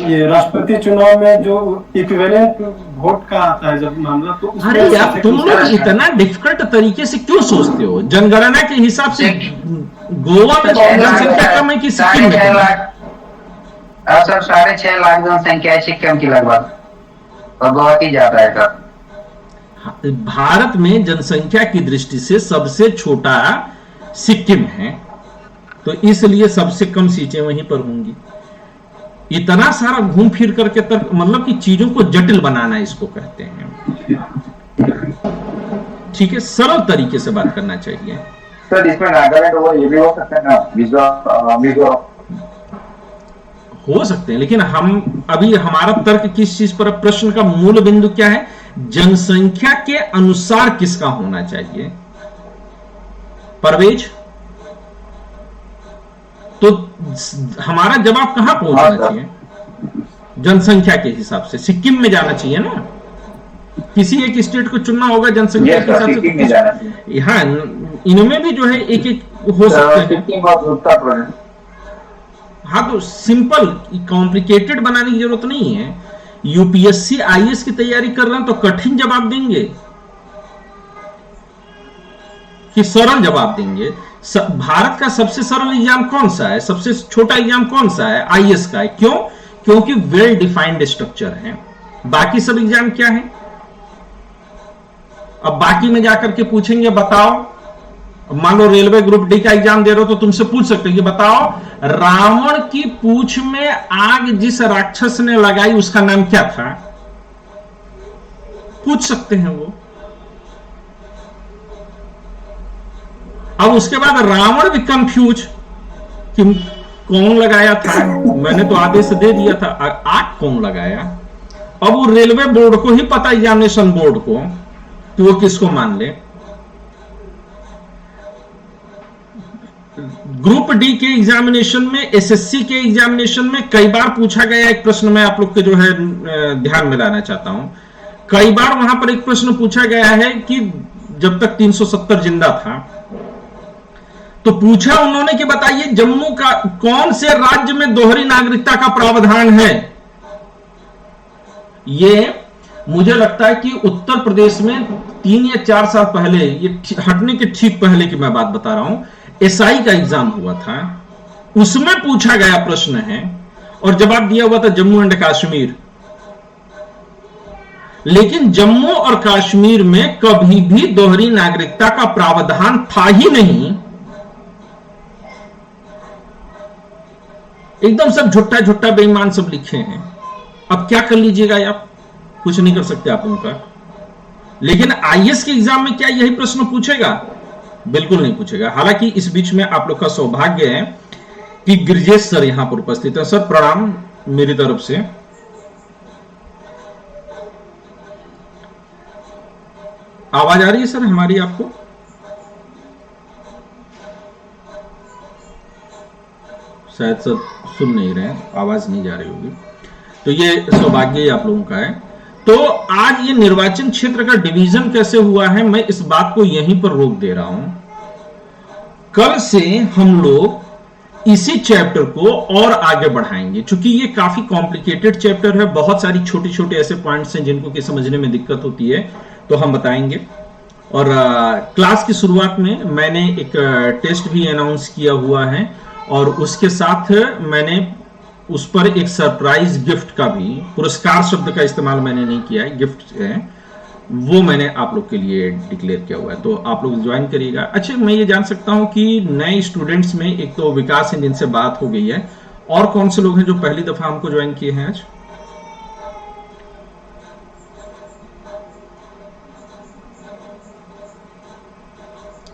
ये राष्ट्रपति चुनाव में जो इक्विवेलेंट वोट का आता है जब मामला, तो अरे यार तुम लोग इतना डिफिकल्ट तरीके से क्यों सोचते हो? जनगणना के हिसाब से गोवा में जनसंख्या कम है कि सिक्किम में? सर 6.5 लाख जनसंख्या है सिक्किम की लगभग, और बहुत ही ज्यादा है सर। भारत में जनसंख्या की दृष्टि से सबसे छोटा सिक्किम है, तो इसलिए सबसे कम सीटें वहीं पर होंगी। इतना सारा घूम फिर करके तक, मतलब कि चीजों को जटिल बनाना इसको कहते हैं। ठीक है, सरल तरीके से बात करना चाहिए। सर इसमें नागालैंड और ये भी हो सकता है ना, मिजोरम हो सकते हैं, लेकिन हम अभी हमारा तर्क किस चीज पर, प्रश्न का मूल बिंदु क्या है? जनसंख्या के अनुसार किसका होना चाहिए? परवेज, तो हमारा जवाब कहां पहुंचना चाहिए? जनसंख्या के हिसाब से सिक्किम में जाना चाहिए ना। किसी एक स्टेट को चुनना होगा जनसंख्या के हिसाब से। हाँ, इनमें भी जो है एक एक हो सकते हैं। हाँ, तो सिंपल, कॉम्प्लिकेटेड बनाने की जरूरत नहीं है। यूपीएससी आईएएस की तैयारी कर रहे हैं तो कठिन जवाब देंगे कि सरल जवाब देंगे? भारत का सबसे सरल एग्जाम कौन सा है? सबसे छोटा एग्जाम कौन सा है? आईएएस का है। क्यों? क्योंकि वेल डिफाइंड स्ट्रक्चर है। बाकी सब एग्जाम क्या है? अब बाकी में जाकर के पूछेंगे बताओ, मान लो रेलवे ग्रुप डी का एग्जाम दे रहे हो तो तुमसे पूछ सकते हैं कि बताओ रावण की पूंछ में आग जिस राक्षस ने लगाई उसका नाम क्या था? पूछ सकते हैं वो। अब उसके बाद रावण भी कंफ्यूज कि कौन लगाया था, मैंने तो आदेश दे दिया था, आग कौन लगाया? अब वो रेलवे बोर्ड को ही पता, एग्जामिनेशन बोर्ड को, कि वो किसको मान ले। ग्रुप डी के एग्जामिनेशन में, एसएससी के एग्जामिनेशन में कई बार पूछा गया एक प्रश्न, मैं आप लोग के जो है ध्यान में लाना चाहता हूं। कई बार वहां पर एक प्रश्न पूछा गया है कि जब तक 370 जिंदा था तो पूछा उन्होंने कि बताइए जम्मू का कौन से राज्य में दोहरी नागरिकता का प्रावधान है। ये मुझे लगता है कि उत्तर प्रदेश में 3 या 4 साल पहले, ये हटने के ठीक पहले की मैं बात बता रहा हूं, एसआई का एग्जाम हुआ था, उसमें पूछा गया प्रश्न है और जवाब दिया हुआ था जम्मू एंड कश्मीर। लेकिन जम्मू और कश्मीर में कभी भी दोहरी नागरिकता का प्रावधान था ही नहीं। एकदम सब झुट्टा झुट्टा बेईमान सब लिखे हैं। अब क्या कर लीजिएगा आप, कुछ नहीं कर सकते आप उनका। लेकिन आईएएस के एग्जाम में क्या यही प्रश्न पूछेगा? बिल्कुल नहीं पूछेगा। हालांकि इस बीच में आप लोग का सौभाग्य है कि गिरिजेश सर यहां पर उपस्थित है। सर प्रणाम मेरी तरफ से। आवाज आ रही है सर हमारी आपको? शायद सर सुन नहीं रहे हैं, आवाज नहीं जा रही होगी। तो ये सौभाग्य आप लोगों का है। तो आज ये निर्वाचन क्षेत्र का डिवीजन कैसे हुआ है, मैं इस बात को यहीं पर रोक दे रहा हूं। कल से हम लोग इसी चैप्टर को और आगे बढ़ाएंगे, क्योंकि ये काफी कॉम्प्लिकेटेड चैप्टर है। बहुत सारी छोटे छोटे ऐसे पॉइंट्स हैं जिनको कि समझने में दिक्कत होती है, तो हम बताएंगे। और क्लास की शुरुआत में मैंने एक टेस्ट भी अनाउंस किया हुआ है और उसके साथ मैंने उस पर एक सरप्राइज गिफ्ट का भी, पुरस्कार शब्द का इस्तेमाल मैंने नहीं किया है, गिफ्ट है वो मैंने आप लोग के लिए डिक्लेयर किया हुआ है। तो आप लोग ज्वाइन करिएगा। अच्छा, मैं ये जान सकता हूं कि नए स्टूडेंट्स में एक तो विकास है जिनसे बात हो गई है, और कौन से लोग हैं जो पहली दफा हमको ज्वाइन किए हैं आज?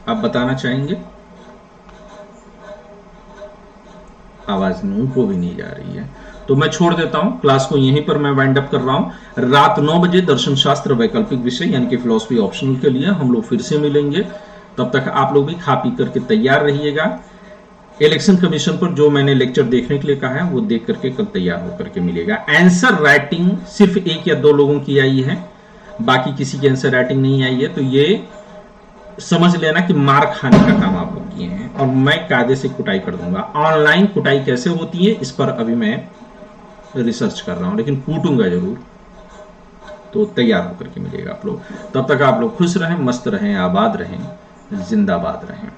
आप बताना चाहेंगे? आवाज मुंह को भी नहीं जा रही है, तो मैं छोड़ देता हूं क्लास को, यहीं पर मैं वाइंड अप कर रहा हूं। रात 9 बजे दर्शन शास्त्र वैकल्पिक विषय यानी कि फिलॉसफी ऑप्शनल के लिए हम लोग फिर से मिलेंगे। तब तक आप लोग भी खा पी करके तैयार रहिएगा। इलेक्शन कमीशन पर जो मैंने लेक्चर देखने के लिए कहा है वो देख करके कल तैयार होकर के मिलेगा। आंसर राइटिंग सिर्फ 1 या 2 लोगों की आई है, बाकी किसी की आंसर राइटिंग नहीं आई है। तो ये समझ लेना कि मार खाने का काम आप लोग किए हैं और मैं कायदे से कुटाई कर दूंगा। ऑनलाइन कुटाई कैसे होती है इस पर अभी मैं रिसर्च कर रहा हूं, लेकिन कूटूंगा जरूर। तो तैयार होकर के मिलेगा आप लोग। तब तक आप लोग खुश रहें, मस्त रहें, आबाद रहें, जिंदाबाद रहें।